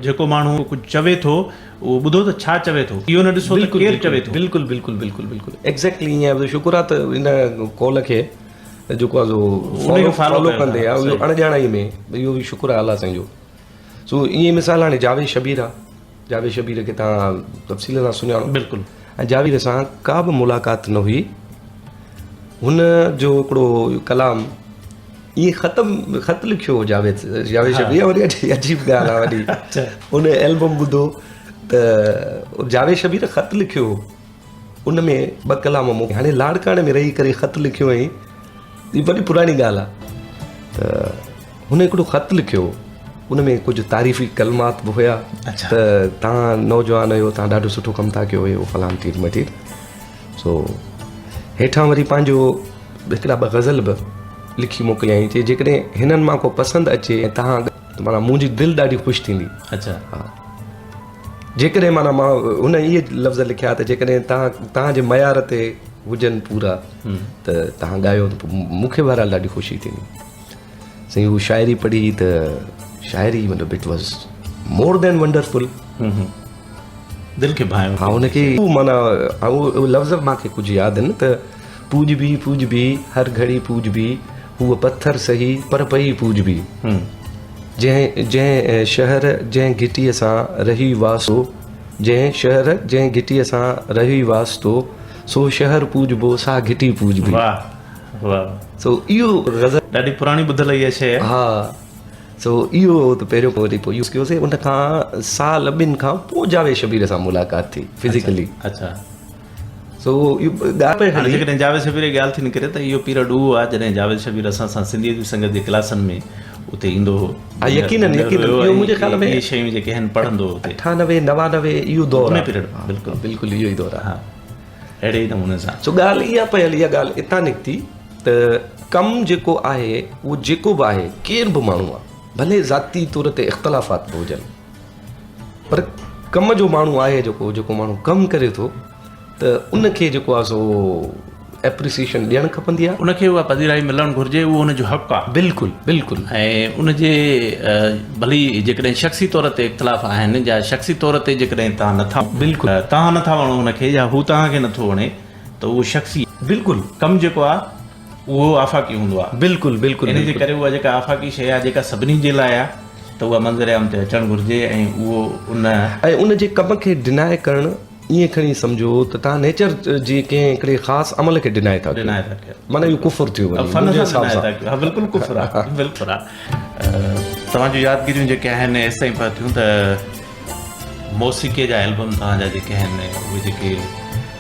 जेको माण्हू कुझु चवे थो उहो ॿुधो त छा चवे थो, इहो न ॾिसो त केरु चवे थो। बिल्कुलु बिल्कुलु बिल्कुलु बिल्कुलु एग्ज़ैक्टली ईअं आहे। शुक्र आहे त इन कॉल खे जेको आहे फॉलो कंदे आहे अणॼाणाई में, इहो बि शुक्र आहे अलाह साईं जो। सो ईअं मिसाल हाणे जावेद शबीर आहे, जावेद शबीर खे तव्हां तफ़सील सां सुञाणो। बिल्कुलु। ऐं जावेद सां का बि मुलाक़ात न हुई, हुन जो हिकिड़ो कलाम ईअं ख़त लिखियो जावेद शबीर, वरी अजीब ॻाल्हि आहे वॾी। उन एल्बम ॿुधो त जावेद शबीर ख़त लिखियो, उन में 2 कलाम मोकिलिया। हाणे लाड़काणे में रही करे ख़त लिखियो ऐं हीअ वॾी पुराणी ॻाल्हि आहे त हुन हिकिड़ो ख़त लिखियो, उन में कुझु तारीफ़ी कलमात बि हुया त तव्हां नौजवान आहियो, तव्हां ॾाढो सुठो कमु था कयो हुयो फलान तीर मटीर। सो हेठां वरी पंहिंजो हिकिड़ा 2 ग़ज़ल बि लिखी मोकिलियाईं, चई जेकॾहिं हिननि मां को पसंदि अचे ऐं तव्हां माना मुंहिंजी दिलि ॾाढी ख़ुशि थींदी। अच्छा। हा, जेकॾहिं माना मां हुन इहे लफ़्ज़ लिखिया त जेकॾहिं तव्हांजे मयार ते हुजनि पूरा त तव्हां ॻायो त मूंखे बहरहाल ॾाढी ख़ुशी थींदी। साईं उहा शाइरी पढ़ी त शाइरी मतिलबु it was more than wonderful, दिलि खे भायो। हा, हुनखे माना उहो लफ़्ज़ मूंखे कुझु यादि आहिनि त पूज बि हर घड़ी पूज बि, हूअ पत्थर सही पर पई पूज बि, जंहिं शहर जंहिं घिटीअ सां रही वास्तो, जंहिं शहर जंहिं घिटीअ सां रही वास्तो, सो शहर पूजबो सा घिटी पूजबी। वाह वाह। सो इहो ग़ज़ल ॾाढी पुराणी ॿुधल इहा शइ आहे। हा, सो इहो त पहिरियों वरी पोइ यूज़ कयोसीं। उन खां साल 2 खां पोइ जावेद शबीर सां मुलाक़ात थी फिज़िकली। अच्छा। सो इहो ॻाल्हि हाणे जेकॾहिं जावेद शबीर जी ॻाल्हि थी निकिरे त इहो पीरियड उहो आहे जॾहिं जावेद शबीर असां सां सिंधीअ जी संगत जे क्लासनि में उते ईंदो हो। यकीनन इहो मुंहिंजे ख़्याल में इहे शयूं जेके आहिनि पढ़ंदो हुते 98 99 इहो दौर उन आहे। पीरियड बिल्कुलु बिल्कुलु इहो ई दौर आहे। हा, अहिड़े ई नमूने सां। सो ॻाल्हि इहा पयल, इहा ॻाल्हि हितां निकिती त कमु जेको आहे उहो जेको बि आहे, केरु बि माण्हू आहे, भले ज़ाती तौर ते इख़्तिलाफ़ात बि हुजनि, पर कम जो माण्हू आहे जेको माण्हू कमु करे थो त उनखे जेको आहे सो एप्रिसिएशन ॾियणु खपंदी आहे, उनखे उहा पधीराई मिलणु घुरिजे, उहो उनजो हक़ु आहे। बिल्कुलु बिल्कुलु। ऐं उनजे भली जेकॾहिं शख़्सी तौर ते इख़्तिलाफ़ आहिनि या शख़्सी तौर ते जेकॾहिं तव्हां नथा बिल्कुलु तव्हां नथा वणो हुनखे या हू तव्हांखे नथो वणे त उहो शख़्सी बिल्कुलु कमु जेको आहे उहो आफ़ाक़ी हूंदो आहे। बिल्कुलु बिल्कुलु। इन जे करे उहा जेका आफ़ाक़ी शइ आहे जेका सभिनी जे लाइ आहे त उहा मंज़र आम ते अचणु घुरिजे ऐं उहो उन जे कम खे डिनाए करणु ईअं खणी सम्झो त तव्हां नेचर जे कंहिं हिकिड़े ख़ासि अमल खे डिनाए था कयो, माना इहो कुफ़ुर थियो वञे। बिल्कुलु कुफ़ुर आहे, बिल्कुलु आहे। तव्हांजूं यादगिरियूं जेके आहिनि एसि ताईं पिया थियूं त मौसीक़ीअ जा एल्बम तव्हांजा जेके आहिनि उहे जेके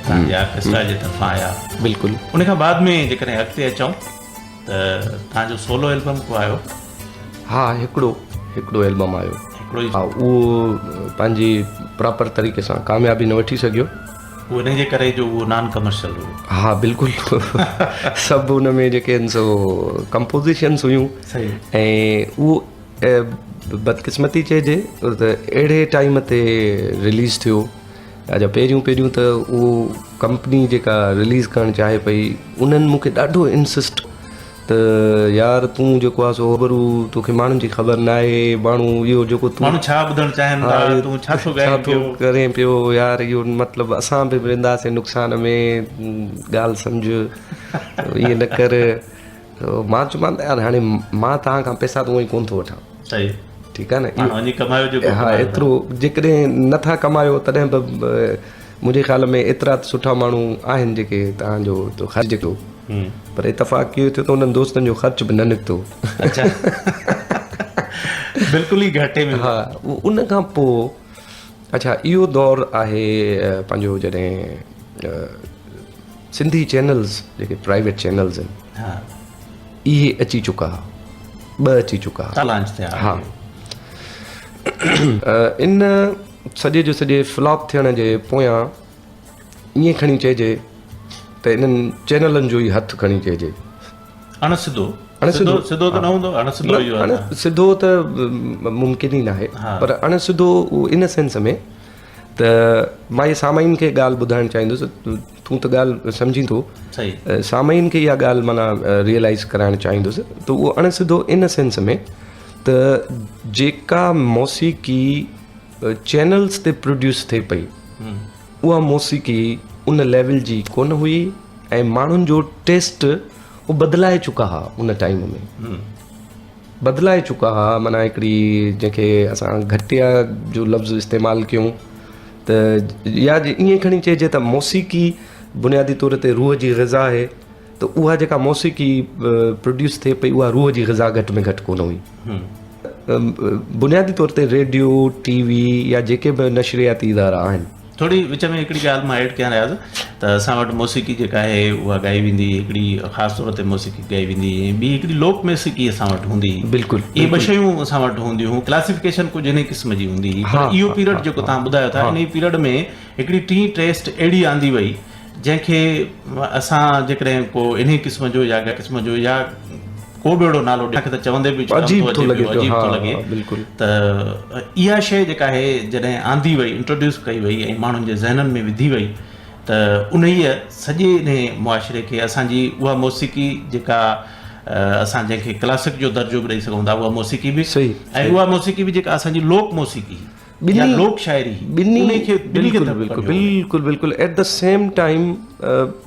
तव्हांजे आर्केस्ट्रा जे तरफ़ां आया, बिल्कुलु। उन खां बाद में जेकॾहिं अॻिते अचूं त तव्हांजो सोलो एल्बम को आयो? हा, हिकिड़ो एल्बम आयो। हा, उहो पंहिंजी प्रॉपर तरीक़े सां कामयाबी न वठी सघियो। उहो इन जे करे जो उहो नॉन कमर्शियल हुयो। हा, बिल्कुलु। सभु हुन में जेके आहिनि सो कंपोज़िशन्स हुयूं ऐं उहो बदकिस्मती चइजे त अहिड़े टाइम ते रिलीज़ थियो। अच्छा, पहिरियों त उहो कंपनी जेका रिलीज़ करणु चाहे पई उन्हनि मूंखे ॾाढो इंसिस्ट त यार तूं जेको आहे सो ख़बरू तोखे माण्हुनि जी ख़बर न आहे, माण्हू इहो जेको तूं माण्हू छा ॿुधणु चाहिनि था, तूं छा थो करे पियो यार, इहो मतिलबु असां बि वेंदासीं नुक़सान में, ॻाल्हि सम्झ, ईअं न कर। मां चयोमांसि यार हाणे मां तव्हां खां पैसा त उअं ई कोन थो वठां। सही, ठीकु आहे न। हा, एतिरो जेकॾहिं नथा कमायो तॾहिं बि मुंहिंजे ख़्याल में एतिरा सुठा माण्हू आहिनि जेके तव्हांजो ख़र्च जेको, पर इतफ़ाक़ इहो थियो त उन्हनि दोस्तनि जो ख़र्च बि न निकितो। बिल्कुलु ई घाटे में। हा, उन खां पोइ अच्छा इहो दौरु आहे पंहिंजो जॾहिं सिंधी चैनल्स जेके प्राइवेट चैनल्स आहिनि इहे अची चुका, 2 अची चुका। हा, इन सॼे जो सॼे फ्लॉप थियण जे पोयां ईअं खणी चइजे त इन्हनि चैनलनि जो ई हथु खणी चइजे। अणसिधो अणसिधो सिधो त न हूंदो, अणसिधो ई आहे। सिधो त मुमकिन ई न आहे, पर अणसिधो इन सेंस में त मां इहे सामाइन खे ॻाल्हि ॿुधाइणु चाहींदुसि। तूं त ॻाल्हि सम्झी थो, सही सामाइन खे इहा ॻाल्हि माना रियलाइज़ कराइणु चाहींदुसि। त उहो अणसिधो इन सेंस में त जेका मौसीक़ी चैनल्स ते प्रोड्यूस थिए पई उहा मौसीक़ी उन लेवल जी कोन हुई ऐं माण्हुनि जो टेस्ट उहो बदिलाए चुका हुआ। उन टाइम में बदिलाए चुका हुआ। माना हिकिड़ी जंहिंखे असां घटिया जो लफ़्ज़ इस्तेमालु कयूं त या ईअं खणी चइजे त मौसीक़ी बुनियादी तौर ते रूह जी ग़िज़ा आहे, त उहा जेका मौसीक़ी प्रोड्यूस थिए पई उहा रूह जी ग़िज़ा घटि में घटि कोन हुई। बुनियादी तौर ते रेडियो, टीवी या जेके बि नशरियाती इदारा आहिनि। थोरी विच में हिकिड़ी ॻाल्हि मां एड कयां रहियासीं त असां वटि मौसीक़ी जेका आहे उहा ॻाई वेंदी, हिकिड़ी ख़ासि तौर ते मौसीक़ी ॻाई वेंदी, ऐं ॿी हिकिड़ी लोक मौसीक़ी असां वटि हूंदी। बिल्कुलु इहे ॿ शयूं असां वटि हूंदियूं हुयूं। क्लासिफिकेशन कुझु इन क़िस्म जी हूंदी हुई। पर इहो पीरियड जेको तव्हां ॿुधायो था, इन पीरियड में हिकिड़ी टी टेस्ट अहिड़ी आंदी वई जंहिंखे असां जेकॾहिं को इन क़िस्म जो या क़िस्म जो या को बि अहिड़ो नालो ॾियां त चवंदे बि अजीब थो लॻे। त इहा शइ जेका आहे जॾहिं आंदी वई, इंट्रोड्यूस कई वई ऐं माण्हुनि जे ज़हननि में विधी वई, त उन ई सॼे इन मुआशिरे खे असांजी उहा मौसीक़ी जेका असां जंहिंखे क्लासिक जो दर्जो बि ॾेई सघूं था, उहा मौसीक़ी बि सही ऐं उहा मौसीक़ी बि जेका असांजी लोक मौसीक़ी या लोक शाइरी बिल्कुलु एट द सेम टाइम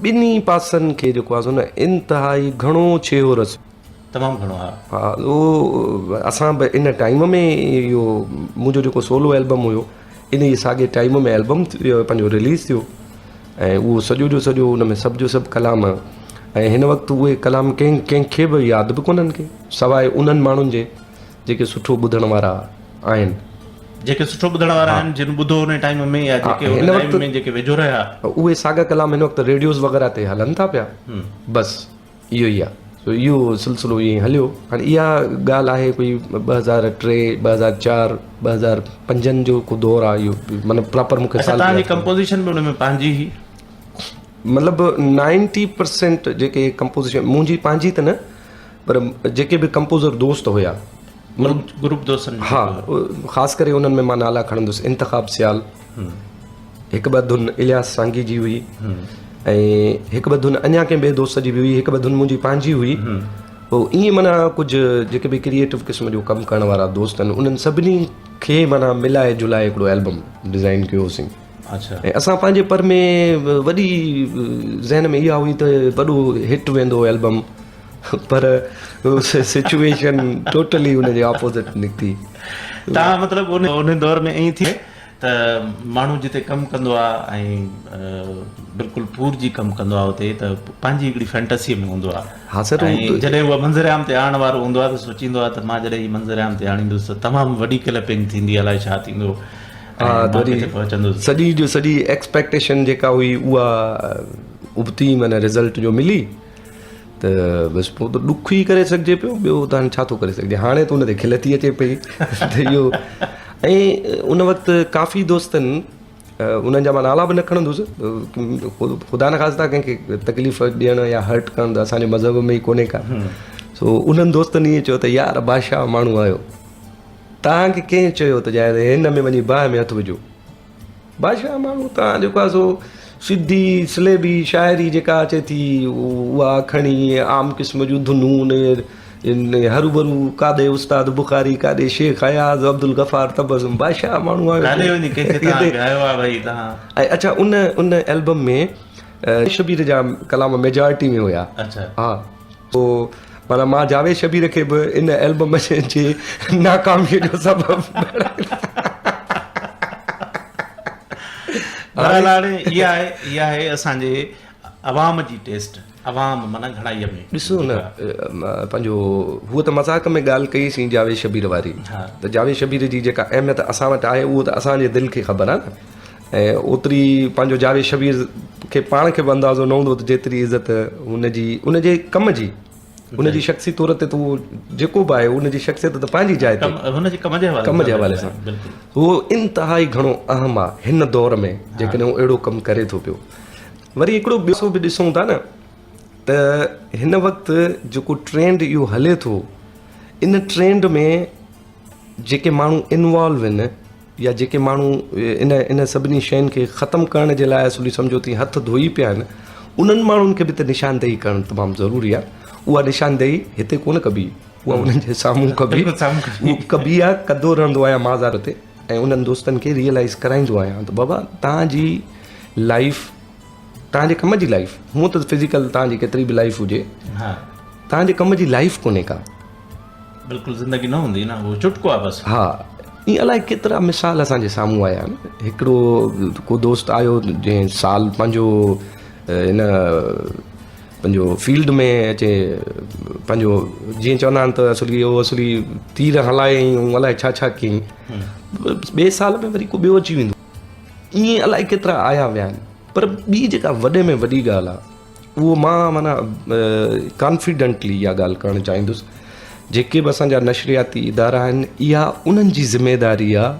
ॿिन्ही पासनि खे जेको आहे न इंतिहाई घणो छेहो रस तमामु घणो आहे। हा, उहो असां बि इन टाइम में इहो मुंहिंजो जेको सोलो एल्बम हुयो इन ई साॻे टाइम में एल्बम पंहिंजो रिलीज़ थियो ऐं उहो सॼो जो सॼो उन में सभु जो सभु कलाम, ऐं हिन वक़्तु उहे कलाम कंहिंखे बि यादि बि कोन्हनि खे सवाइ उन्हनि माण्हुनि जे जेके सुठो ॿुधण वारा आहिनि, जेके सुठो ॿुधण वारा आहिनि, जिन ॿुधो उन टाइम में या जेके उन टाइम में जेके वेझो रहिया, उहे साॻा कलाम हिन वक़्तु रेडियोज़ वग़ैरह ते हलनि था पिया। बसि इहो ई आहे। इहो सिलसिलो ईअं हलियो। हाणे इहा ॻाल्हि आहे कोई 2003, 2004, 2005 जो को दौरु आहे। इहो मतिलबु प्रॉपर मूंखे तव्हांजी कंपोज़िशन बि हुन में पंहिंजी ई मतिलबु 90% जेके कंपोज़िशन मुंहिंजी पंहिंजी त न, पर जेके बि कंपोज़र दोस्त हुया ग्रुप दोस्तनि, हा, ख़ासि करे उन्हनि में मां नाला खणंदुसि। इंतिखाब सियाल, हिकु ॿ धुन इलियास सांगी जी हुई, ऐं हिकु ॿ धुन अञा कंहिं ॿिए दोस्त जी बि हुई, हिकु ॿ धुन मुंहिंजी पंहिंजी हुई। पोइ ईअं माना कुझु जेके बि क्रिएटिव क़िस्म जो कमु करण वारा दोस्त आहिनि उन्हनि सभिनी खे माना मिलाए जुलाए हिकिड़ो एल्बम डिज़ाइन कयोसीं। अच्छा। ऐं असां पंहिंजे पर में वॾी ज़हन में इहा हुई त वॾो हिट वेंदो एल्बम, पर सिचुएशन टोटली हुनजे ऑपोज़िट निकिती। तव्हां मतिलबु उन दौर में ईअं थिए त माण्हू जिते कमु कंदो आहे ऐं बिल्कुलु पूर जी कमु कंदो आहे उते त पंहिंजी हिकिड़ी फैंटसीअ में हूंदो आहे। हा सर, जॾहिं उहा मंज़रिआम ते आणण वारो हूंदो आहे त सोचींदो आहे त मां जॾहिं हीअ मंज़रिआम ते आणींदुसि त तमामु वॾी क्लैपिंग थींदी, अलाए छा थींदो। सॼी जो सॼी एक्सपेक्टेशन जेका हुई उहा उबती माना रिज़ल्ट जो मिली त बसि पोइ त ॾुख ई करे सघिजे पियो, ॿियो त हाणे छा थो करे सघिजे। हाणे त उन ते खिल थी अचे पई त इहो। ऐं उन वक़्तु काफ़ी दोस्तनि उन्हनि जा मां नाला बि न खणंदुसि, ख़ुदा न ख़ासिता कंहिंखे तकलीफ़ ॾियणु या हर्ट करणु त असांजे मज़हब में ई कोन्हे का। सो उन्हनि दोस्तनि ईअं चयो त यार बादशाह माण्हू आयो, तव्हांखे कंहिं चयो त जाए हिन में वञी बाहि में हथु विझो। बादशाह माण्हू तव्हां जेको आहे सो सिधी सिलेबी शाइरी जेका अचे थी उहा खणी आम क़िस्म जूं धुनूं हरू भरू, काॾे उस्ताद बुखारी, काॾे शेख अयाज़, अब्दुल गफ़ार तबसुम, बादशाह माण्हू आयो। ऐं अच्छा उन एल्बम में शबीर जा कलाम मेजॉरिटी में हुया। हा, पोइ माना मां जावेद शबीर खे बि इन एल्बम जे नाकामीअ जो सबबु इहा आहे असांजे अवाम जी टेस्ट। अवाम माना घणाईअ में ॾिसो न, पंहिंजो हूअ त मज़ाक में ॻाल्हि कईसीं जावेद शबीर वारी, त जावेद शबीर जी जेका अहमियत असां वटि आहे उहो त असांजे दिलि खे ख़बर आहे न। ऐं ओतिरी पंहिंजो जावेद शबीर खे पाण खे बि अंदाज़ो न हूंदो त जेतिरी इज़त उनजे कम जी उनजी शख़्सी तौर ते त उहो जेको बि आहे उनजी शख़्सियत त पंहिंजी जाइ ते हुनजे कम जे हवाले सां उहो इंतिहाई घणो अहम आहे हिन दौर में जेकॾहिं उहो अहिड़ो कमु करे थो पियो। वरी हिकिड़ो ॿियो बि ॾिसूं था न त हिन वक़्तु जेको ट्रेंड इहो हले थो, इन ट्रेंड में जेके माण्हू इनवॉल्व आहिनि या जेके माण्हू इन सभिनी शयुनि खे ख़तमु करण जे लाइ असुली सम्झो थी हथ धोई पिया आहिनि, उन्हनि माण्हुनि खे बि त निशानदेही करणु तमामु ज़रूरी आहे। उहा निशानदेही हिते कोन कबी, उहा उन्हनि जे साम्हूं कबी, उहा कबी आहे, कदो रहंदो आहियां माज़ार ते ऐं उन्हनि दोस्तनि खे रियलाइज़ कराईंदो आहियां त बाबा तव्हांजी लाइफ, तव्हांजे कम जी लाइफ, हूअं त फिज़िकल तव्हांजी केतिरी बि लाइफ हुजे, तव्हांजे कम जी लाइफ कोन्हे का, बिल्कुलु ज़िंदगी न हूंदी न, उहो चुटको आहे बसि। हा, ईअं अलाए केतिरा मिसाल असांजे साम्हूं आया आहिनि। हिकिड़ो को दोस्त आयो जंहिं साल पंहिंजो इन पंहिंजो फील्ड में अचे, पंहिंजो जीअं चवंदा आहिनि त असुली तीर हलायईं, अलाए छा छा कयईं, ॿिए साल में वरी को ॿियो अची वेंदो। ईअं अलाए केतिरा आया विया आहिनि। पर ॿी जेका वॾे में वॾी ॻाल्हि आहे उहो मां माना कॉन्फिडेंटली इहा ॻाल्हि करणु चाहींदुसि, जेके बि असांजा नशरियाती इदारा आहिनि, इहा उन्हनि जी ज़िमेदारी आहे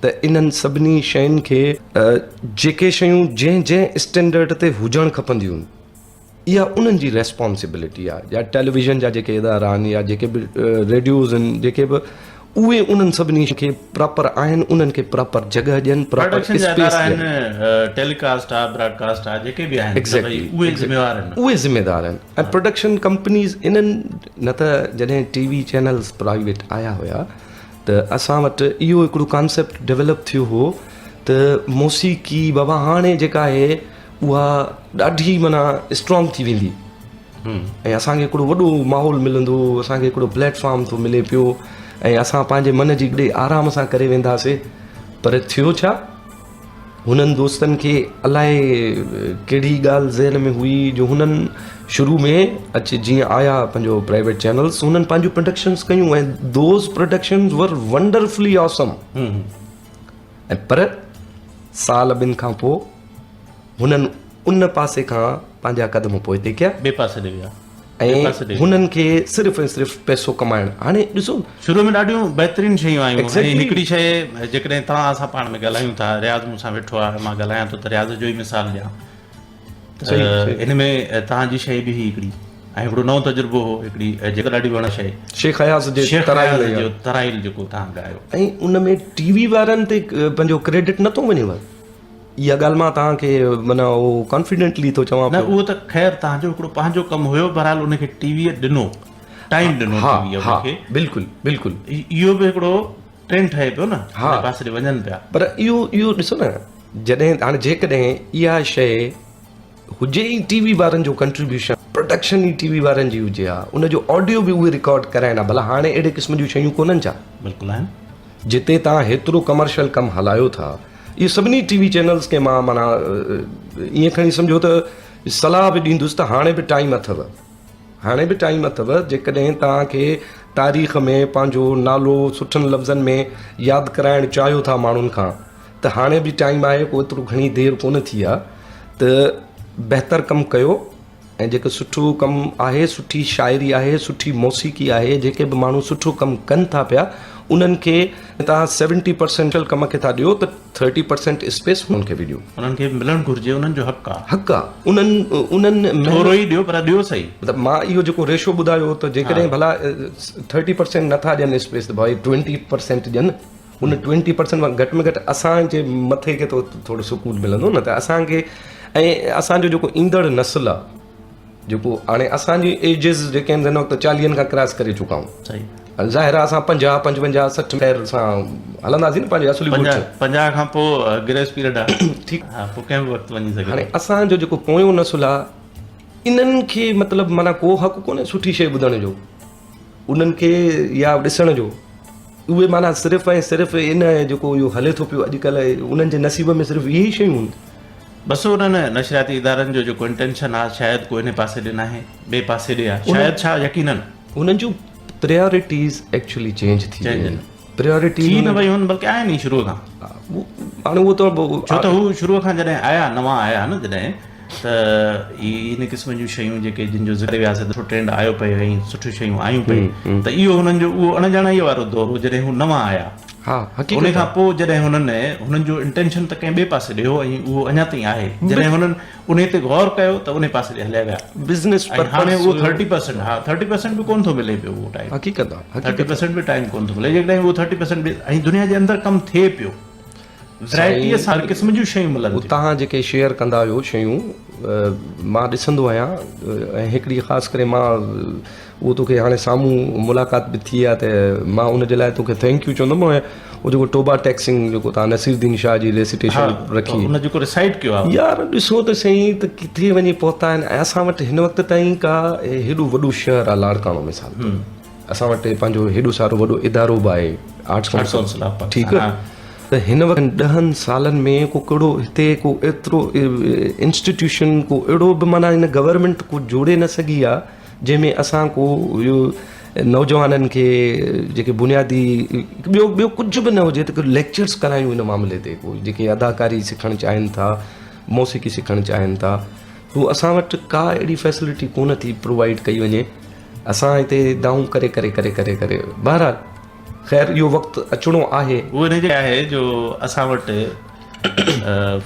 त इन्हनि सभिनी शयुनि खे जेके शयूं जंहिं स्टैंडर्ड ते हुजणु खपंदियूं आहिनि, इहा उन्हनि जी रेस्पॉन्सिबिलिटी आहे। या टेलीविज़न जा जेके इदारा आहिनि या जेके बि रेडियोज़ आहिनि, जेके बि उहे उन्हनि सभिनी खे प्रॉपर आहिनि, उन्हनि खे प्रॉपर जॻह ॾियनि, प्रॉपर स्पेस ॾियनि। टेलीकास्ट आहे, ब्रॉडकास्ट आहे, जेके बि आहिनि उहे ज़िम्मेदार आहिनि। ऐं प्रोडक्शन कंपनीज़ इन्हनि न त जॾहिं टीवी चैनल्स प्राइवेट आया हुया त असां वटि इहो हिकिड़ो कॉन्सेप्ट डेवलप थियो हो त मौसीक़ी बाबा हाणे जेका आहे उहा ॾाढी माना स्ट्रॉन्ग थी वेंदी ऐं असांखे हिकिड़ो वॾो माहौल मिलंदो, असांखे हिकिड़ो प्लेटफॉर्म थो मिले पियो ऐं असां पंहिंजे मन जी ॾे आराम सां करे वेंदासीं। पर थियो छा, हुननि दोस्तनि खे अलाए कहिड़ी ॻाल्हि ज़हन में हुई जो हुननि शुरू में अचे जीअं आया पंहिंजो प्राइवेट चैनल्स, हुननि पंहिंजूं प्रोडक्शन्स कयूं ऐं दोज़ प्रोडक्शन्स वर वंडरफुली ऑसम। ऐं पर साल ॿिनि खां पोइ हुननि उन पासे खां पंहिंजा क़दम पोइते कया, ॿिए पासे ॾे विया ऐं हुननि खे सिर्फ़ु ऐं सिर्फ़ु पैसो कमाइणु। हाणे ॾिसो शुरू में ॾाढियूं बहितरीनु शयूं आयूं। हिकिड़ी शइ जेकॾहिं तव्हां असां पाण में ॻाल्हायूं था, रियाज़ मूंसां वेठो आहे, मां ॻाल्हायां थो त रियाज़ जो ई मिसाल ॾियां त हिन में तव्हांजी शइ बि हिकिड़ी ऐं हिकिड़ो नओं तजुर्बो हो, हिकिड़ी जेका ॾाढी वण शइ शेख हयास जो तराइल जेको तव्हां ॻायो, ऐं उन में टीवी वारनि ते पंहिंजो क्रेडिट नथो वञेव। इहा ॻाल्हि मां तव्हांखे माना उहो कॉन्फिडेंटली थो चवां। न उहो त ख़ैर तव्हांजो हिकिड़ो पंहिंजो कमु हुयो, बहरहाल उनखे टीवीअ ॾिनो, टाइम ॾिनो। हा, बिल्कुलु बिल्कुलु इहो बि हिकिड़ो ट्रेंड ठहे पियो न, पासे ॾे वञनि पिया। पर इहो ॾिसो न, जॾहिं हाणे जेकॾहिं इहा शइ हुजे ई टीवी वारनि जो कंट्रीब्यूशन, प्रोडक्शन ई टीवी वारनि जी हुजे हा, उनजो ऑडियो बि उहे रिकॉर्ड कराइनि हा। भला हाणे अहिड़े क़िस्म जूं शयूं कोन्हनि छा? बिल्कुलु आहिनि। जिते तव्हां हेतिरो कमर्शियल कमु हलायो था, इहे सभिनी टीवी चैनल्स खे मां माना ईअं खणी सम्झो त सलाह बि ॾींदुसि त हाणे बि टाइम अथव, हाणे बि टाइम अथव। जेकॾहिं तव्हांखे तारीख़ में पंहिंजो नालो सुठनि लफ़्ज़नि में यादि कराइणु चाहियो था माण्हुनि खां, त हाणे बि टाइम आहे, को एतिरो घणी देरि कोन थी आहे त बहितर कमु कयो। ऐं जेको सुठो कमु आहे, सुठी शाइरी आहे, सुठी मौसीक़ी आहे, जेके बि माण्हू सुठो कमु कनि था पिया, उन्हनि खे तव्हां 70% कम खे था ॾियो त 30% स्पेस हुननि खे बि ॾियो। उन्हनि खे मिलणु घुरिजे, उन्हनि जो हक़ आहे। उन्हनि थोरो ई ॾियो, पर ॾियो सही। मतिलबु मां इहो जेको रेशो ॿुधायो त जेकॾहिं भला 30% नथा ॾियनि स्पेस, त भाई 20% ॾियनि। उन 20% मां घटि में घटि असांजे मथे खे थोरो सुकून मिलंदो न। त असांखे ऐं असांजो जेको ईंदड़ नस्ल आहे, जेको हाणे असांजी एजिस जेके आहिनि हिन वक़्तु 40 खां क्रॉस करे चुका आहियूं। सही, ज़ाहिर आहे असां 50, 55, 60 खैर सां हलंदासीं न पंहिंजे असुली 50 खां पोइ ग्रेस पीरियड आहे। ठीकु आहे, पोइ कंहिं बि वक़्तु वञी सघे। हाणे असांजो जेको पोयों नसुल आहे, इन्हनि खे मतिलबु माना को हक़ु कोन्हे सुठी शइ ॿुधण जो, उन्हनि खे या ॾिसण जो। उहे माना सिर्फ़ु ऐं सिर्फ़ु इन जेको इहो हले थो पियो अॼुकल्ह, उन्हनि जे नसीब में सिर्फ़ु इहे ई शयूं आहिनि। बसि उन्हनि नशरियाती इदारनि जो जेको इंटेंशन आहे, शायदि को इन पासे ॾे न आहे, ॿिए पासे ॾे आहे। शायदि छा यकीनन उन्हनि जूं प्रायोरिटीज़ एक्चुअली चेंज थी आहिनि। प्रायोरिटी न भई हुन बल्कि आहिनि ई शुरूअ खां। हाणे उहो त छो त हू शुरूअ खां जॾहिं आया, नवां आया न, जॾहिं त इन क़िस्म जूं शयूं जेके जिन जो ज़िक्र वियासीं सुठो ट्रेंड आयो पियो ऐं सुठियूं शयूं आयूं पियूं त इहो हुननि जो उहो अणॼाणाईअ वारो दौरु हो जॾहिं हू नवां आया। हा उन खां पोइ जॾहिं हुननि जो इंटेंशन त कंहिं ॿिए पासे ॾियो ऐं उहो अञा ताईं आहे, जॾहिं हुननि उन ते गौर कयो त उन पासे ॾे हलिया विया। बिज़नेस ऐं हाणे उहो 30%, हा 30% बि कोन थो मिले पियो उहो टाइम, हक़ीक़त 30% बि टाइम कोन थो मिले। जेकॾहिं उहो 30% बि ऐं दुनिया जे अंदरि कमु थिए पियो, वैराइटीअ सां हर क़िस्म जूं शयूं मिलनि थियूं। तव्हां जेके शेयर कंदा आहियो शयूं मां ॾिसंदो आहियां ऐं हिकिड़ी ख़ासि करे मां उहो तोखे हाणे साम्हूं मुलाक़ात बि थी आहे त मां उनजे लाइ तोखे थैंक यू चवंदुमि। ऐं उहो जेको टोबा टैक्सिंग जेको तव्हां नसीरुद्दीन शाह जी रेसिटेशन रखी उन जेको रिसाइट कयो आहे, यार ॾिसो त सही त किथे वञी पहुता आहिनि। ऐं असां वटि हिन वक़्त ताईं का हेॾो वॾो शहर आहे लाड़काणो मिसाल, असां वटि पंहिंजो हेॾो सारो वॾो इदारो बि आहे आर्ट्स काउंसिल, ठीकु आहे। त हिन वक़्तु 10 सालनि में को कहिड़ो हिते को एतिरो इंस्टीट्यूशन को अहिड़ो बि माना हिन गवर्नमेंट को जोड़े न सघी आहे जंहिंमें असां को इहो नौजवाननि खे जेके बुनियादी ॿियो कुझु बि न हुजे त लेक्चर्स करायूं हिन मामले ते, को जेके अदाकारी सिखणु चाहिनि था, मौसीक़ी सिखणु चाहिनि था, उहो असां वटि का अहिड़ी फैसिलिटी कोन थी प्रोवाइड कई वञे। असां हिते दाऊं करे करे करे करे करे बहरहाल ख़ैर इहो वक़्तु अचिणो आहे। उहो हिनजे आहे जो असां वटि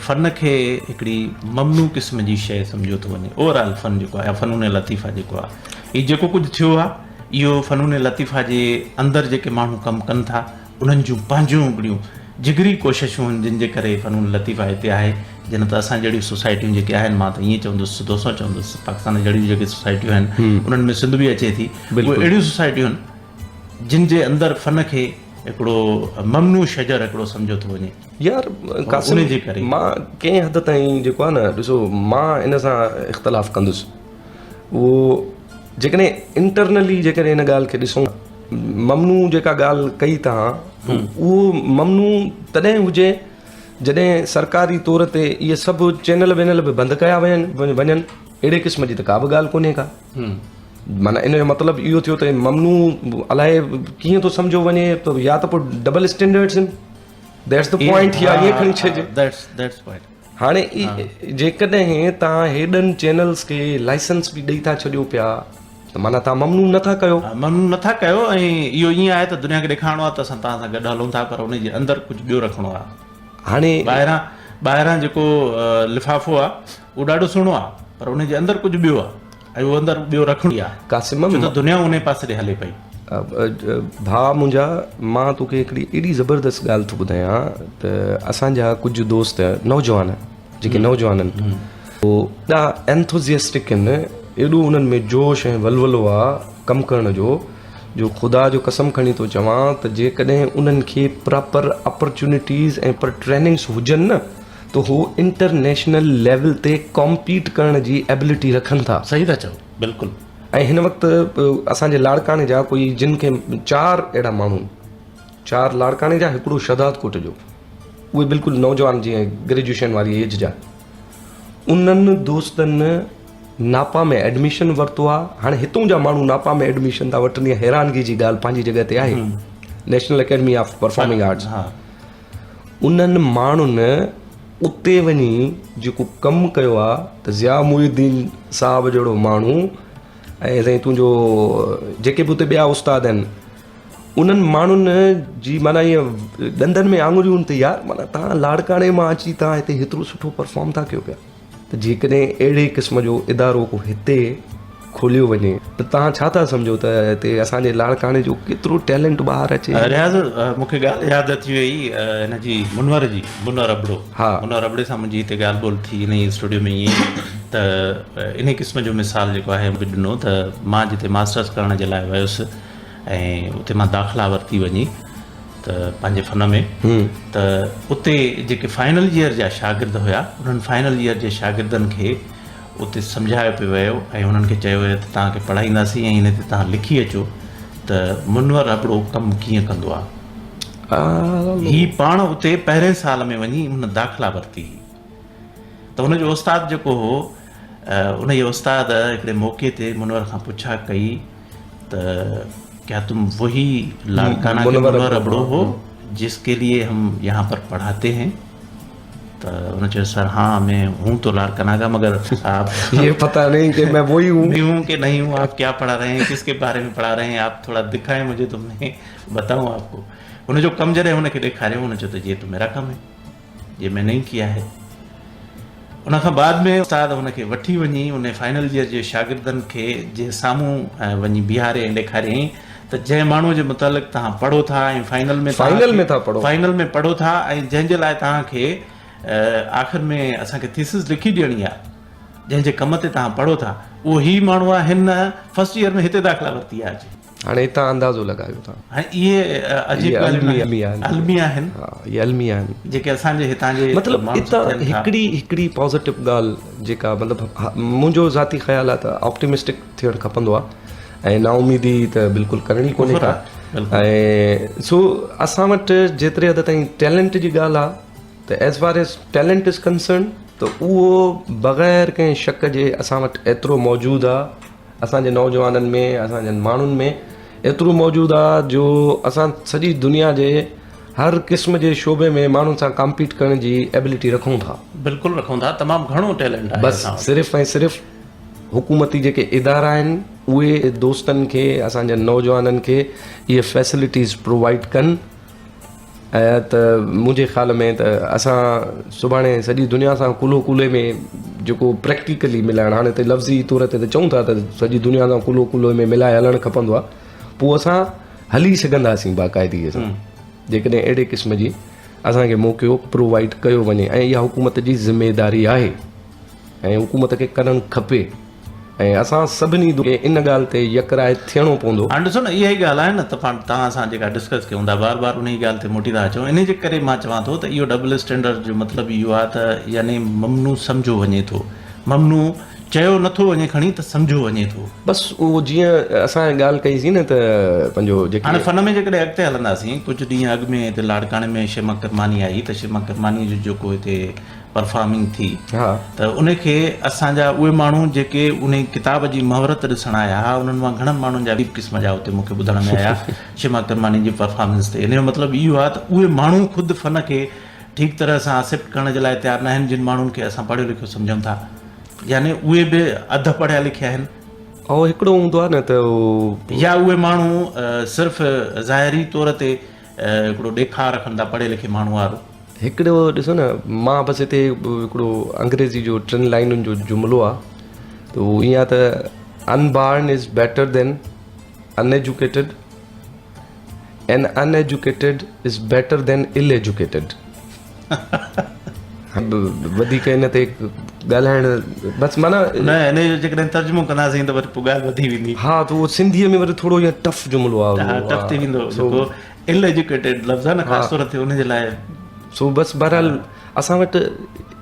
फ़न खे हिकिड़ी ममनू क़िस्म जी शइ सम्झो थो वञे। ओवरऑल फ़न जेको आहे, फ़नून लतीफ़ा जेको आहे, हीउ जेको कुझु थियो आहे इहो फ़नून लतीफ़ा जे अंदरि जेके माण्हू कमु कनि था उन्हनि जूं पंहिंजूं हिकिड़ियूं जिगरी कोशिशूं आहिनि जिन जे करे फ़नून लतीफ़ा हिते आहे। जिन त असां जहिड़ियूं सोसाइटियूं जेके आहिनि, मां त ईअं चवंदुसि दोस्तों चवंदुसि, पाकिस्तान जहिड़ियूं जेके सोसाइटियूं आहिनि उन्हनि में सिंध बि अचे थी, उहे अहिड़ियूं सोसाइटियूं आहिनि जिन जे अंदरि फ़न खे हिकिड़ो ममनू शजर हिकिड़ो सम्झो थो वञे। यार कासिम जे करे मां कंहिं हद ताईं जेको आहे न, ॾिसो मां इन सां इख़्तिलाफ़ु कंदुसि। उहो जेकॾहिं इंटरनली जेकॾहिं इन ॻाल्हि खे ॾिसूं, ममनू जेका ॻाल्हि कई तव्हां, उहो ममनू तॾहिं हुजे जॾहिं सरकारी तौर ते इहे सभु चैनल वैनल बि बंदि कया वञनि। अहिड़े क़िस्म जी त का बि ॻाल्हि कोन्हे का। माना इन जो मतिलबु इहो थियो त ममनू अलाए कीअं थो सम्झो वञे, त या त पोइ डबल स्टैंडर्ड्स आहिनि, दैट्स द पॉइंट। या ईअं खणी छॾिजे। हाणे जेकॾहिं तव्हां हेॾनि चैनल्स खे लाइसेंस बि ॾेई था छॾियो पिया त माना तव्हां ममनू नथा कयो। ऐं इहो ईअं आहे त दुनिया खे ॾेखारिणो आहे त असां तव्हां सां गॾु हलूं था, पर उनजे अंदरि कुझु ॿियो रखिणो आहे। हाणे ॿाहिरां जेको लिफ़ाफ़ो आहे उहो ॾाढो सुहिणो आहे, पर उनजे अंदरि कुझु ॿियो आहे ऐं उहो अंदरि ॿियो रखणी आहे। कासिम त दुनिया उन पासे ॾे हले पई। भाउ मुंहिंजा, मां तोखे हिकिड़ी एॾी ज़बरदस्त ॻाल्हि थो ॿुधायां त असांजा कुझु दोस्त नौजवान जेके नौजवान आहिनि उहे ॾाढा एंथुजियास्टिक आहिनि, एॾो उन्हनि में जोश ऐं वलवलो आहे कमु करण जो ख़ुदा जो कसम खणी थो चवां त जेकॾहिं उन्हनि खे प्रॉपर अपॉर्चुनिटीज़ ऐं पर ट्रेनिंग्स हुजनि न त हू इंटरनेशनल लेवल ते कॉम्पीट करण जी एबिलिटी रखनि था। सही था चओ, बिल्कुलु। ऐं हिन वक़्तु असांजे लाड़काने जा कोई जिन खे 4 अहिड़ा माण्हू, 4 लाड़काने जा, हिकिड़ो शहदाद कोट जो, उहे बिल्कुलु नौजवान जीअं ग्रेजुएशन वारी एज जा, उन्हनि दोस्तनि नापा में एडमिशन वरितो आहे। हाणे हितां जा माण्हू नापा में एडमिशन था वठनि, हैरानगी जी ॻाल्हि पंहिंजी जॻह ते आहे। National academy of performing arts, उन्हनि माण्हुनि उते वञी जेको कमु कयो आहे त ज़िया मुहिद्दीन साहब जहिड़ो माण्हू ऐं साईं तुंहिंजो जेके बि उते ॿिया उस्ताद आहिनि, उन्हनि माण्हुनि जी माना ईअं ॾंदनि में आङुरियूं त यार माना तव्हां लाड़काणे मां अची तव्हां हिते हेतिरो सुठो परफॉर्म था कयो पिया। त जेकॾहिं अहिड़े क़िस्म जो इदारो को हिते खोलियो वञे त तव्हां छा था सम्झो त हिते असांजे लाड़काणे जो केतिरो टैलेंट ॿाहिरि अचे। रियाज़, मूंखे ॻाल्हि यादि अची वई हिन जी मुनवर अबड़ो। हा, मुनवर अबड़े सां मुंहिंजी हिते ॻाल्हि ॿोल थी इन ई स्टूडियो में। ईअं त इन क़िस्म जो मिसाल जेको आहे बि ॾिनो त मां जिते मास्टर्स करण जे लाइ वियुसि ऐं उते मां दाख़िला वरिती वञी त पंहिंजे फ़न में, त उते जेके फाइनल ईयर जा शागिर्द हुया, उन्हनि फाइनल ईयर जे शागिर्दनि खे उते सम्झायो पियो वियो ऐं उन्हनि खे चयो वियो त तव्हांखे पढ़ाईंदासीं ऐं हिन ते तव्हां लिखी अचो त मुनवर अबड़ो कमु कीअं कंदो आहे। हीअ पाण उते पहिरें साल में वञी हुन दाख़िला वरिती त हुनजो उस्ताद जेको हो, उनजे उस्ताद हिकिड़े मौक़े ते मुनवर खां पुछा कई त क्या तुम वही लाड़काना के मुनवर अबड़ो हो जिसके लिए हम यहाँ पर पढ़ाते हैं। तो उन्होंने कहा सर हाँ मैं हूँ तो लाड़काना मगर आप ये पता नहीं कि मैं वही हूँ। नहीं हूँ कि नहीं हूँ, आप क्या पढ़ा रहे हैं, किसके बारे में पढ़ा रहे हैं, आप थोड़ा दिखाएं मुझे, तो मैं बताऊँ आपको। उन्हें जो कम जरे उन्हें ॾेखारे, उन्हें चयो त ये तो मेरा कम है, ये मैं नहीं किया है। उन खां बाद में उस्ताद हुनखे वठी वञी उन फाइनल ईयर जे शागिर्दनि खे जे साम्हूं वञी बीहारे ऐं ॾेखारियईं त जंहिं माण्हू जे मुतालिक़ तव्हां पढ़ो था ऐं फाइनल में में पढ़ो था ऐं जंहिंजे लाइ तव्हांखे आख़िर में असांखे थीसिस लिखी ॾियणी आहे, जंहिंजे कम ते तव्हां पढ़ो था, उहो ही माण्हू आहे, हिन फर्स्ट ईयर में हिते दाख़िला वरिती आहे। हाणे हितां अंदाज़ो लॻायो था, इहे अजीब अलमी आहिनि, इहे अलमी आहिनि जेके असांजे हितां जे मतिलबु हितां हिकिड़ी पॉज़िटिव ॻाल्हि जेका मतिलबु मुंहिंजो ज़ाती ख़्यालु आहे त ऑप्टिमिस्टिक थियणु खपंदो आहे ऐं नाउमीदी त बिल्कुलु करणी कोन्हे का। ऐं सो असां वटि जेतिरे हद ताईं टैलेंट जी ॻाल्हि आहे त as far as talent is concern त उहो बग़ैर कंहिं शक जे असां वटि एतिरो मौजूदु आहे, असांजे नौजवाननि में, असांजनि माण्हुनि में एतिरो मौजूदु आहे जो असां सॼी दुनिया जे हर क़िस्म जे शोबे में माण्हुनि सां कॉम्पीट करण जी एबिलिटी रखूं था। बिल्कुलु रखूं था, तमामु घणो टैलेंट आहे। बसि सिर्फ़ु ऐं सिर्फ़ु हुकूमती जेके इदारा आहिनि उहे दोस्तनि खे, असांजे नौजवाननि खे इहे फैसिलिटीज़ प्रोवाइड कनि। ऐं त मुंहिंजे ख़्याल में त असां सुभाणे सॼी दुनिया सां कुल्हो कुल्हे में जेको प्रैक्टिकली मिलाइणु, हाणे त लफ़्ज़ी तौर ते त चऊं था त सॼी दुनिया सां कुल्हो कुल्हे में मिलाए हलणु खपंदो आहे, पोइ असां हली सघंदासीं बाक़ाइदगीअ सां जेकॾहिं अहिड़े क़िस्म जी असांखे मौक़ो प्रोवाइड कयो वञे। ऐं इहा हुकूमत जी ज़िमेदारी आहे ऐं हुकूमत खे करणु खपे ऐं असां सभिनी खे इन ॻाल्हि ते यकराए थियणो पवंदो। हाणे ॾिसो न, इहा ई ॻाल्हि आहे न, त तव्हां सां जेका डिस्कस कयूं था बार बार उन ई ॻाल्हि ते मोटी था अचूं। इन जे करे मां चवां थो त इहो डबल स्टैंडर्ड जो मतिलबु इहो आहे त यानी ममनू सम्झो वञे थो, ममनू चयो नथो वञे खणी त सम्झो वञे थो। बसि उहो जीअं असां ॻाल्हि कईसीं न त पंहिंजो जेके हाणे फन में जेकॾहिं अॻिते हलंदासीं, कुझु ॾींहं अॻु में हिते लाड़काणे में शिमा करमानी आई, त शिमा करमानी जो जेको हिते परफॉर्मिंग थी, त उनखे असांजा उहे माण्हू जेके उन किताब जी महवरत ॾिसण आया हुआ, उन्हनि मां घणनि माण्हुनि जा ॿी क़िस्म जा उते मूंखे ॿुधण में आया शिमा करमानी जी परफॉर्मेंस ते। इन जो मतिलबु इहो आहे त उहे माण्हू ख़ुदि फन खे ठीकु तरह सां एक्सेप्ट करण जे लाइ तयारु न आहिनि, जिन माण्हुनि खे असां पढ़ियो लिखियो सम्झूं था, यानी उहे बि अधु पढ़िया लिखिया आहिनि। ऐं हिकिड़ो हूंदो आहे न त या उहे माण्हू सिर्फ़ु ज़ाहिरी तौर ते हिकिड़ो ॾेखार रखनि था पढ़े लिखे माण्हू वारो। हिकिड़ो ॾिसो न, मां बसि हिते हिकिड़ो अंग्रेज़ी जो 3 लाइनुनि जो जुमिलो आहे, त उहो ईअं त unborn is better than uneducated and uneducated is better than ill educated. वधीक हिन ते ॻाल्हाइणु बसि माना न, हिन जो जेकॾहिं तर्जुमो कंदासीं त वरी पोइ ॻाल्हि वधी वेंदी। हा, त उहो सिंधीअ में वरी थोरो ईअं टफ जुमिलो आहे, टफ थी वेंदो, जेको इल एजुकेटेड लफ़्ज़ आहे न ख़ासि तौर ते उनजे लाइ। सो बसि बहरहाल असां वटि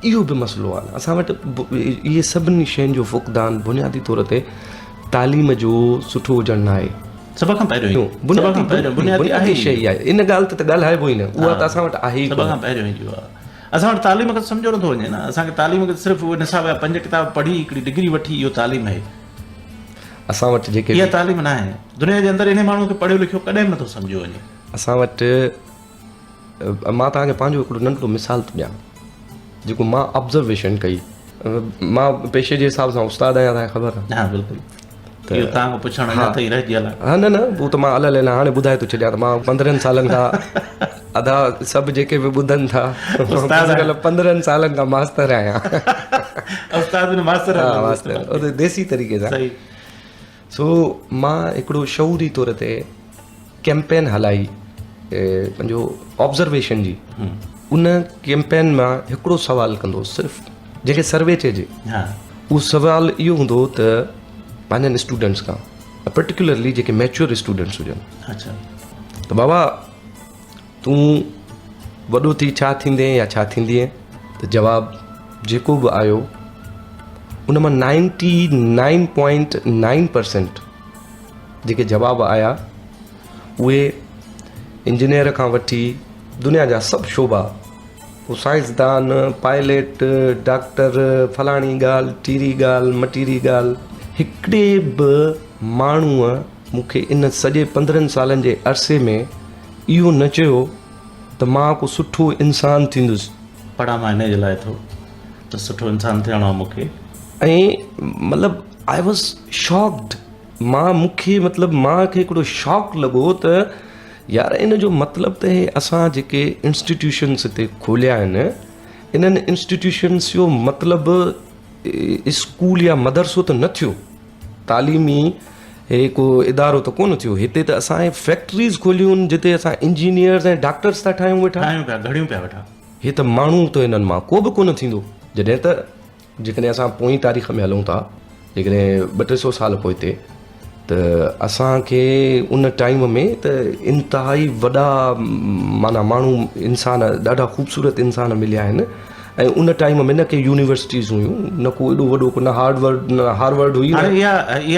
इहो बि मसइलो आहे, असां वटि इहे सभिनी शयुनि जो फुक़दान बुनियादी तौर ते तालीम जो सुठो हुजणु न आहे। सभ खां पहिरियों बुनियादी शइ आहे, इन ॻाल्हि ते त ॻाल्हाइबो ई न, उहा त असां वटि आहे ई। सभ खां पहिरियों इहो आहे, असां वटि तालीम खे सम्झो नथो वञे न। असांखे तालीम खे सिर्फ़ु उहे निसाब जा 5 किताब पढ़ी हिकिड़ी डिग्री वठी इहो तालीम आहे। असां वटि जेके इहा तालीम न आहे दुनिया जे अंदरि, इन माण्हू खे पढ़ियो लिखियो कॾहिं बि नथो सम्झो वञे। असां वटि मां तव्हांखे पंहिंजो हिकिड़ो नंढिड़ो मिसाल थो ॾियां जेको मां ऑब्ज़र्वेशन कई। मां पेशे जे हिसाब सां उस्ताद आहियां, तव्हांखे ख़बर आहे। हा बिल्कुलु, इहो तव्हांखां पुछण ई रहिजी हलां। हा न उहो त मां अलॻि हाणे ॿुधाए थो छॾियां त मां 15 सालनि खां अदा सभु जेके बि ॿुधनि था 15 सालनि खां मास्तर आहियां। मास्तर देसी तरीक़े सां। सो मां हिकिड़ो शऊरी तौर ते कैंपेन हलाई पंहिंजो ऑब्ज़र्वेशन जी। उन कैंपेन मां हिकिड़ो सुवालु कंदो सिर्फ़ु, जेके सर्वे चइजे, उहो सुवालु इहो हूंदो त पंहिंजनि स्टूडेंट्स खां, पर्टिकुलरली जेके मैच्योर स्टूडेंट्स हुजनि, त बाबा तूं वॾो थी छा थींदे या छा थींदीअं? त जवाबु जेको बि आयो उन मां 99.9% जेके जवाब आया उहे इंजीनियर खां वठी दुनिया जा सभु शोबा, पोइ साइंसदान, पायलट, डॉक्टर, फलाणी ॻाल्हि, टीरी ॻाल्हि, मटीरी ॻाल्हि, हिकिड़े बि माण्हूअ मूंखे इन सॼे 15 सालनि जे अरसे में इहो न चयो त मां को सुठो इंसानु थींदुसि पढ़ा मां हिन जे लाइ थो त सुठो इंसानु थियणो आहे मूंखे। ऐं मतिलबु आई वॉज शॉक्ड, मूंखे हिकिड़ो शॉक लॻो त यार इन जो मतिलबु त असां जेके इंस्टीट्यूशन्स हिते खोलिया आहिनि, इन्हनि इंस्टीट्यूशन्स जो मतिलबु स्कूल या मदरसो त न थियो, तालीमी को इदारो त कोन थियो। हिते त असां फैक्ट्रीज़ खोलियूं आहिनि जिते असां इंजीनियर्स ऐं डॉक्टर्स था ठाहियूं वेठा, घड़ियूं पिया वेठा। हे त माण्हू त हिननि मां को बि कोन थींदो। जेकॾहिं असां पोइ तारीख़ में हलूं था, जेकॾहिं 200-300 साल पोइ ते, त असांखे उन टाइम में त इंतिहाई वॾा माना माण्हू इंसान, ॾाढा ख़ूबसूरत इंसान मिलिया आहिनि। ऐं उन टाइम में न के यूनिवर्सिटीज़ हुयूं, न को एॾो वॾो को न हार्वर्ड हुई। हाणे इहा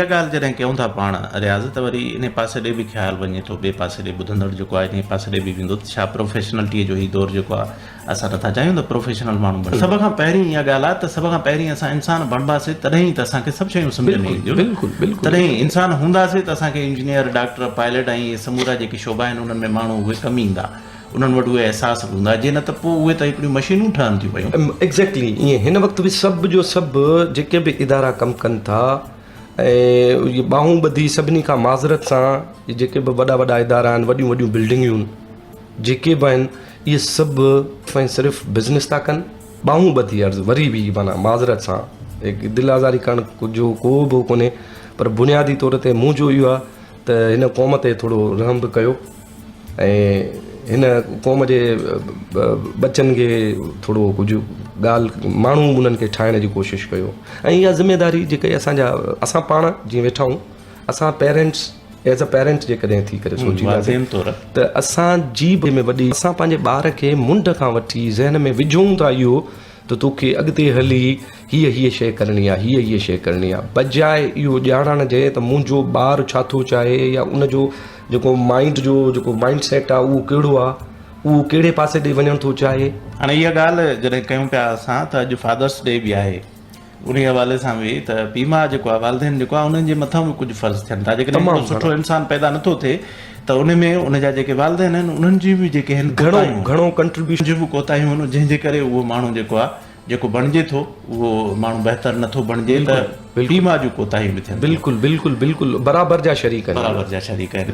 ॻाल्हि जॾहिं कयूं था पाण रियाज़, त वरी इन पासे ॾे बि ख़्यालु वञे थो, ॿिए पासे ॾे ॿुधंदड़ जेको आहे इन पासे ॾे बि वेंदो। छा प्रोफेशनलिटीअ जो ई दौरु जेको आहे, असां नथा चाहियूं त प्रोफेशनल माण्हू बणूं। सभ खां पहिरीं इहा ॻाल्हि आहे त सभ खां पहिरीं असां इंसान बणिबासीं, तॾहिं त असांखे सभु शयूं सम्झ में ईंदियूं। बिल्कुलु बिल्कुलु। तॾहिं इंसान हूंदासीं त असांखे इंजीनियर, डॉक्टर, पायलट ऐं इहे समूरा जेके शोभा आहिनि उन्हनि में माण्हू उहे कमु ईंदा, उन्हनि वटि उहे अहसास हूंदा। जे न त पोइ उहे त हिकिड़ियूं मशीनूं ठहनि थियूं पयूं। एग्ज़ैक्टली ईअं हिन वक़्तु बि सभु जो सभु जेके बि इदारा कमु कनि था, ऐं इहे ॿाहूं ॿधी सभिनी खां माज़रत सां, जेके बि वॾा वॾा इदारा आहिनि, वॾियूं वॾियूं बिल्डिंगियूं आहिनि, जेके बि आहिनि, इहे सभु सिर्फ़ु बिज़नेस था कनि। ॿाहूं ॿधी अर्ज़ु वरी बि माना माज़रत सां, दिलि आज़ारी करणु जो को बि कोन्हे, पर बुनियादी तौर ते मुंहिंजो इहो आहे त हिन क़ौम ते थोरो रहम बि कयो, ऐं हिन क़ौम जे बचनि खे थोरो कुझु ॻाल्हि माण्हू उन्हनि खे ठाहिण जी कोशिशि कयो। ऐं इहा ज़िमेदारी जेके असां पाण जीअं वेठा आहियूं, असां पेरेंट्स एज़ अ पेरेंट्स जेकॾहिं थी करे सोचींदासीं त असांजी बि में वॾी, असां पंहिंजे ॿार खे मुंड खां वठी ज़हन में विझूं था इहो त तोखे अॻिते हली हीअ शइ करणी आहे, हीअ शइ करणी आहे, बजाए इहो ॼाणण जे त मुंहिंजो ॿारु छा थो चाहे, या उनजो जेको माइंड सेट आहे उहो कहिड़ो आहे, उहो कहिड़े पासे ॾे वञणु थो चाहे। हाणे इहा ॻाल्हि जॾहिं कयूं पिया असां त अॼु फादर्स डे बि आहे, उन हवाले सां बि त पीउ माउ जेको आहे, वालदेन जेको आहे, उन्हनि जे मथां बि कुझु फ़र्ज़ु थियनि था। जेकॾहिं सुठो इंसानु पैदा नथो थिए त उन में उनजा जेके वालदेन आहिनि उन्हनि जी बि जेके आहिनि घणो कंट्रीब्यूशन जी बि कोताहियूं आहिनि, जंहिंजे करे उहो माण्हू जेको आहे, जेको बणिजे थो उहो माण्हू बहितर नथो बणिजे, त पीउ माउ जूं कोताहियूं बि थियनि। बिल्कुलु बिल्कुलु बिल्कुलु बराबरि जा शरीक आहिनि।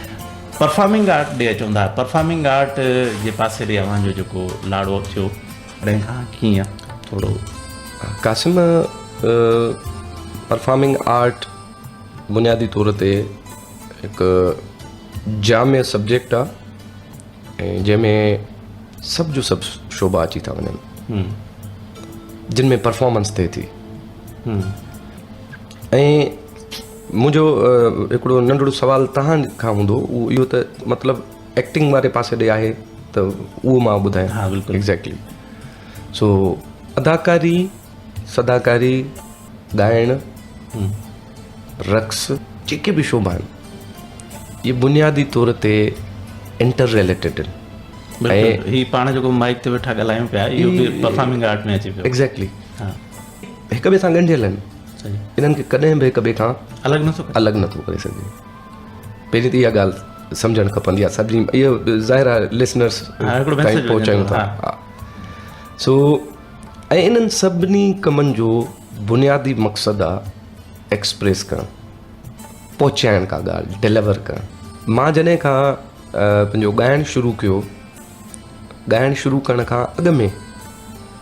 परफॉर्मिंग आर्ट ॾे अचूं था, परफॉर्मिंग आर्ट जे पासे ॾे अव्हांजो जेको लाड़ो थियो हाणे खां कीअं थोरो क़ासिम, परफॉर्मिंग आर्ट बुनियादी तौर ते हिकु जामिया सब्जेक्ट आहे, ऐं जंहिंमें सभु जो सभु शोभा अची था वञनि, जिन में परफॉर्मेंस थिए थी। ऐं मुंहिंजो हिकिड़ो नंढड़ो सुवालु तव्हां खां हूंदो, उहो इहो त मतिलबु एक्टिंग वारे पासे ॾे आहे, त उहो मां ॿुधायां। हा बिल्कुलु एग्ज़ैक्टली। सो अदाकारी, सदाकारी, ॻाइणु, रक़्स, जेके बि शोभा आहिनि, इहे बुनियादी तौर ते इंटर रिलेटेड आहिनि। ऐं ही पाण जेको माइक ते वेठा ॻाल्हायूं पिया, इहो बि परफॉर्मिंग आर्ट में अची पियो। एग्ज़ैक्टली। हा, हिक ॿिए सां ॻंढियल आहिनि, इन्हनि खे कॾहिं बि हिक ॿिए खां अलॻि नथो करे सघे। पहिरीं त इहा ॻाल्हि सम्झणु खपंदी आहे सभिनी, इहो ज़ाहिर आहे लिसनर्स ताईं पहुचायूं था। सो ऐं इन्हनि सभिनी कमनि जो बुनियादी मक़सदु आहे एक्सप्रेस करणु, पहुचाइण का ॻाल्हि, डिलीवर करणु। मां जॾहिं खां पंहिंजो ॻाइणु शुरू कयो, ॻाइणु शुरू करण खां अॻु में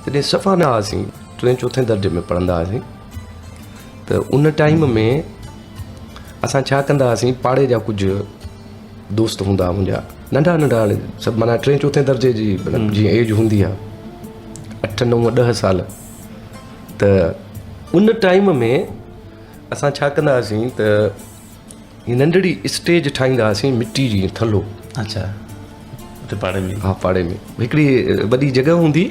जॾहिं सफ़ा न हुआसीं, 3-4 दर्जे में पढ़ंदा हुआसीं, त उन टाइम में असां छा कंदा हुआसीं, पाड़े जा कुझु दोस्त हूंदा मुंहिंजा, नंढा नंढा, सभु माना 3-4 दर्जे जी जीअं एज हूंदी आहे, 8-9-10 साल, त उन टाइम में असां छा कंदा हुआसीं त हीअ नंढड़ी स्टेज ठाहींदा हुआसीं मिटी जी, थलो। अच्छा, पाड़े में? हा, पाड़े में हिकिड़ी वॾी जॻह हूंदी,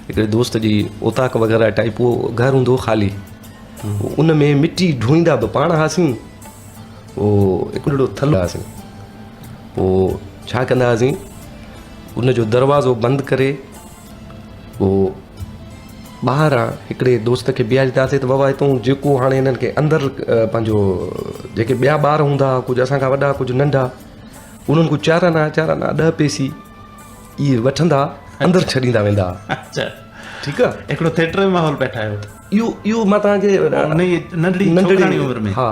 हिकिड़े दोस्त जी ओताक वग़ैरह टाइप उहो घरु हूंदो ख़ाली, उन में मिटी ढोईंदा बि पाण हुआसीं, पोइ हिकिड़ो थलो हुआसीं, पोइ छा कंदा हुआसीं, उनजो दरवाज़ो बंदि करे पोइ ॿाहिरां हिकिड़े दोस्त खे बीहारींदासीं त बाबा हितां जेको हाणे हिननि खे अंदरि पंहिंजो जेके ॿिया ॿार हूंदा, कुझु असांखां वॾा कुझु नंढा, उन्हनि को 4 आना 10 पैसी इहे वठंदा, अंदरि छॾींदा वेंदा। अच्छा। ठीकु आहे हिकिड़ो थिएटर में माहौल पिया ठाहियो इहो मां तव्हांखे नंढड़ी छोकिराणी उमिरि में हा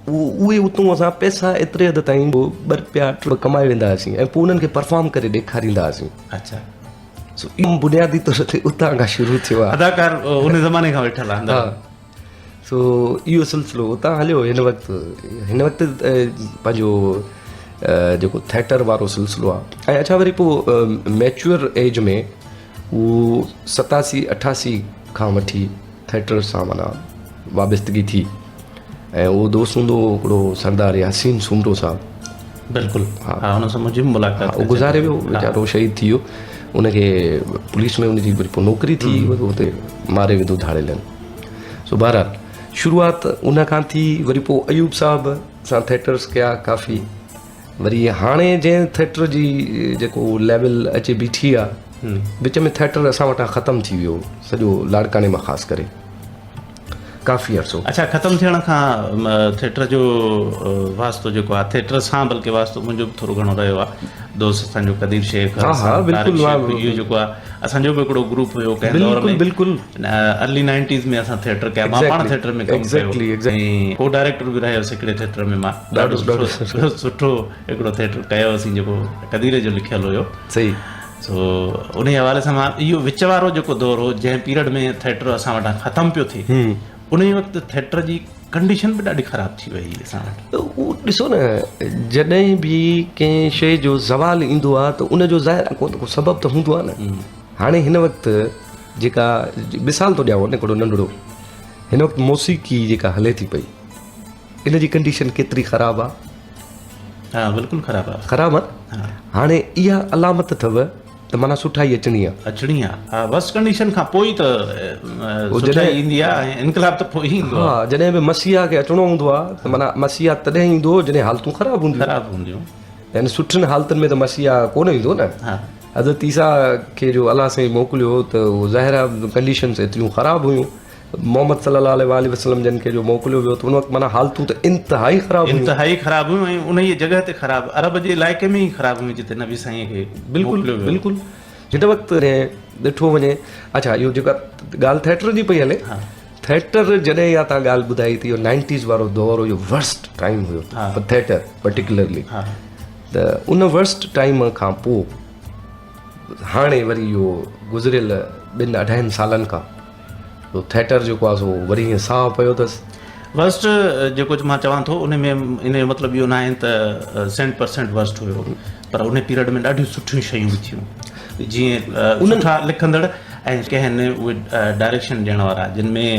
उहे उतां असां पैसा एतिरे हद ताईं ॿ रुपया कमाए वेंदा हुआसीं ऐं पोइ उन्हनि खे परफॉर्म करे ॾेखारींदा हुआसीं अच्छा सो इहो बुनियादी तौर ते उतां खां शुरू थियो आहे अदाकार उन ज़माने खां वेठल आहे हा सो इहो सिलसिलो उतां हलियो हिन वक़्तु पंहिंजो जेको थिएटर वारो सिलसिलो आहे ऐं अच्छा वरी पोइ मैच्योर एज में उहो 87-88 खां वठी थिएटर सां माना वाबस्तगी थी ऐं उहो दोस्त हूंदो हिकिड़ो सरदार यासीन सुमरो साहिबु बिल्कुलु हा हुन सां मुंहिंजी मुलाक़ात उहो गुज़ारे वियो वीचारो शहीद थी वियो उनखे पुलिस में उनजी वरी पोइ नौकिरी थी हुते मारे विधो धाड़ेलनि सो बहरहाल शुरूआत उन खां थी वरी पोइ अयूब साहिब सां थिएटर्स कया काफ़ी वरी हाणे जंहिं थिएटर जी जेको लेवल अचे बीठी आहे विच में थिएटर असां वटां ख़तमु थी वियो सॼो लाड़काने मां ख़ासि करे काफ़ी अर्सो अच्छा ख़तमु थियण खां थिएटर जो वास्तो जेको आहे थिएटर सां बल्कि वास्तो मुंहिंजो बि थोरो घणो रहियो आहे दोस्त असांजो कदीर शेख इहो जेको आहे असांजो बि हिकिड़ो ग्रुप हुयो कंहिं दौर में बिल्कुलु अर्ली 90s में असां थिएटर कया मां पाण थिएटर में कमु कयो ऐं को डायरेक्टर बि रहियोसीं हिकिड़े थिएटर में मां ॾाढो सुठो हिकिड़ो थिएटर कयोसीं जेको कदीर जो लिखियलु हुयो सही सो उन हवाले सां मां इहो विच वारो जेको दौर हो जंहिं पीरियड में थिएटर असां वटां ख़तमु पियो थिए उन वक़्तु थिएटर जी कंडीशन बि ॾाढी ख़राबु थी वई असां वटि उहो ॾिसो न जॾहिं बि कंहिं शइ जो ज़वाल ईंदो आहे त उनजो ज़ाहिर को सबबु त हूंदो आहे न हाणे हिन वक़्तु जेका मिसाल थो ॾियांव न हिकिड़ो नंढड़ो हिन वक़्तु मौसीक़ी जेका हले थी पई इन जी कंडीशन केतिरी ख़राबु आहे हा बिल्कुलु ख़राबु आहे ख़राबु आहे हाणे इहा अलामत अथव त माना सुठा ई अचणी आहे हा बस कंडीशन खां पोइ त सुठाई ईंदी आहे ऐं इनकलाब त पोइ ईंदो आहे हा जॾहिं बि मसीहा खे अचिणो हूंदो आहे त माना मसीहा तॾहिं ईंदो जॾहिं हालतूं ख़राबु हूंदियूं यानी सुठियुनि हालतुनि में त मसीहा कोन ईंदो न हज़रत ईसा खे जो अलाह साईं मोकिलियो त उहो ज़ाहिर आहे कंडीशन्स एतिरियूं ख़राबु हुयूं मोहम्मद सल्लल्लाहु अलैहि वसल्लम जिन खे जो मोकिलियो वियो त उन वक़्तु माना हालतूं त इंतिहाई ख़राबु हुयूं ऐं उन जी जॻह ते ख़राबु अरब जे इलाइक़े में ई ख़राबु हुयूं जिते नबी साईं खे बिल्कुलु हिन वक़्तु ॾिठो वञे अच्छा इहो जेका ॻाल्हि थिएटर जी पई हले थिएटर जॾहिं इहा तव्हां ॻाल्हि ॿुधाई त इहो 90s वारो दौर हुयो वर्स्ट टाइम हुयो थिएटर पर्टिकुलरली त उन वर्स्ट टाइम खां पोइ हाणे वरी इहो गुज़िरियल 2-2.5 सालनि खां थिएटर जेको आहे सो वरी ईअं साहु पियो अथसि वर्स्ट जेको मां चवां थो उन में इन जो मतिलबु इहो न आहे त 100% वर्स्ट हुयो पर उन पीरियड में ॾाढियूं सुठियूं शयूं बि थियूं जीअं सुठा लिखंदड़ ऐं कंहिं उहे डायरेक्शन ॾियण वारा जिन में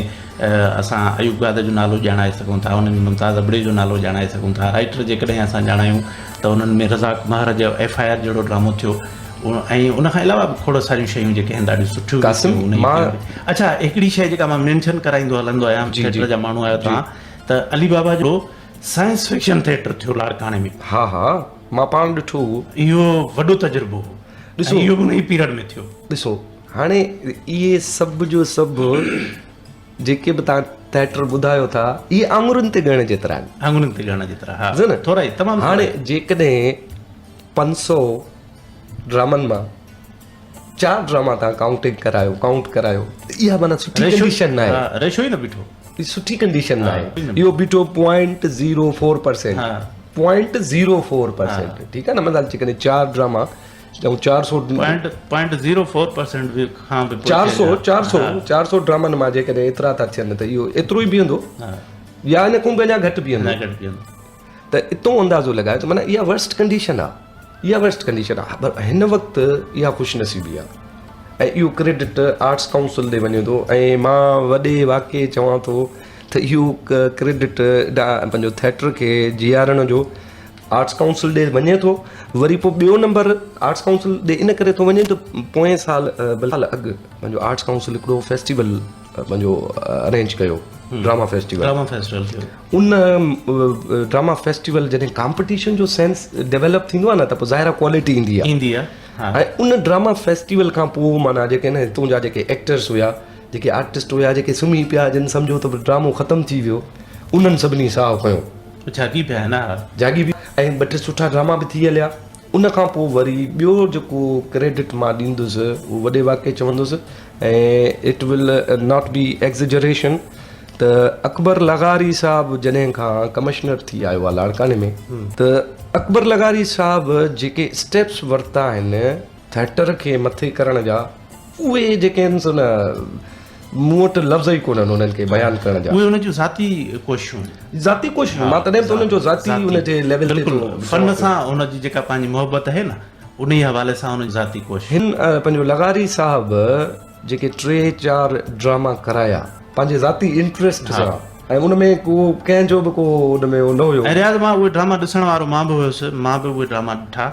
असां अयूब गाद जो नालो ॼाणाए सघूं था उन में मुमताज़ अबड़ी जो नालो ॼाणाए सघूं था राइटर जेकॾहिं असां ॼाणायूं त उन्हनि में रज़ाक महर जो FIR जहिड़ो ड्रामो थियो ऐं उन खां अलावा बि खोड़ सारियूं शयूं जेके आहिनि ॾाढियूं सुठियूं अच्छा हिकिड़ी शइ जेका मां मेंशन कराईंदो हलंदो आहियां थिएटर जा माण्हू आहियो तव्हां त अली बाबा जो साइंस फिक्शन थिएटर थियो लाड़काने में हा मां पाण ॾिठो इहो वॾो तजुर्बो हो ॾिसो इहो बि उन पीरियड में थियो ॾिसो हाणे इहे सभु जो सभु जेके बि तव्हां थिएटर ॿुधायो था इहे आङुरियुनि ते ॻणण जेतिरा आहिनि थोरा ई तमामु हाणे जेकॾहिं 500 ड्रामनि मां 4 ड्रामा तव्हां काउंट करायो इहा माना सुठी कंडीशन न आहे रेशो ई न बीठो सुठी कंडीशन न आहे इहो बीठो 0.04% 0.04% ठीकु आहे न मतिलबु जेकॾहिं 4 ड्रामा 0.04% खां बि 400 ड्रामनि मां जेकॾहिं एतिरा था थियनि त इहो एतिरो ई बीहंदो या इन खां बि अञा घटि बीहंदो त इतो अंदाज़ो लॻायो त माना इहा वर्स्ट कंडीशन आहे पर हिन वक़्तु इहा ख़ुशनसीबी आहे ऐं इहो क्रेडिट आर्ट्स काउंसिल ॾे वञे थो ऐं मां वॾे वाक़े चवां थो त इहो क्रेडिट पंहिंजो थिएटर खे जीआरण जो आर्ट्स काउंसिल ॾे वञे थो वरी पोइ ॿियो नंबर आर्ट्स काउंसिल ॾे इन करे थो वञे त पोएं साल अॻु पंहिंजो आर्ट्स काउंसिल हिकिड़ो फेस्टिवल पंहिंजो अरेंज कयो ड्रामा फेस्टिवल उन ड्रामा फेस्टिवल जॾहिं कॉम्पिटिशन जो सेंस डेवलप थींदो आहे न त पोइ ज़ाहिर क्वालिटी ईंदी आहे ऐं उन ड्रामा फेस्टिवल खां पोइ माना जेके न हितां जा जेके एक्टर्स हुया जेके आर्टिस्ट हुया जेके सुम्ही पिया जिन सम्झो त ड्रामो ख़तमु थी वियो उन्हनि सभिनी साहु कयो जागी बि ऐं 2-3 सुठा ड्रामा बि थी हलिया उन खां पोइ वरी ॿियो जेको क्रेडिट मां ॾींदुसि उहो वॾे वाक्य चवंदुसि ऐं इट विल नॉट बी एक्ज़ेजरेशन त अकबर लगारी साहब जॾहिं खां कमिश्नर थी आयो आहे लाड़काने में त अकबर लगारी साहब जेके स्टेप्स वरिता आहिनि थिएटर खे मथे करण जा उहे जेके आहिनि सो न मूं वटि लफ़्ज़ ई कोन्हनि उन्हनि खे बयानु करण जा उहे उन जूं ज़ाती कोशिशूं ज़ाती कोशिशूं मां तॾहिं बि उन्हनि जो ज़ाती उन जे लेवल ते फन सां उनजी जेका पंहिंजी मोहबत आहे न उन ई हवाले सां उन ज़ाती कोशिश हिन पंहिंजो लगारी साहब जेके 3-4 ड्रामा कराया पंहिंजे ज़ाती इंट्रस्ट सां ऐं उन में को कंहिंजो बि को उन में न हुयो ऐं रियाज़ मां उहे ड्रामा ॾिसण वारो मां बि हुयुसि मां बि उहे ड्रामा ॾिठा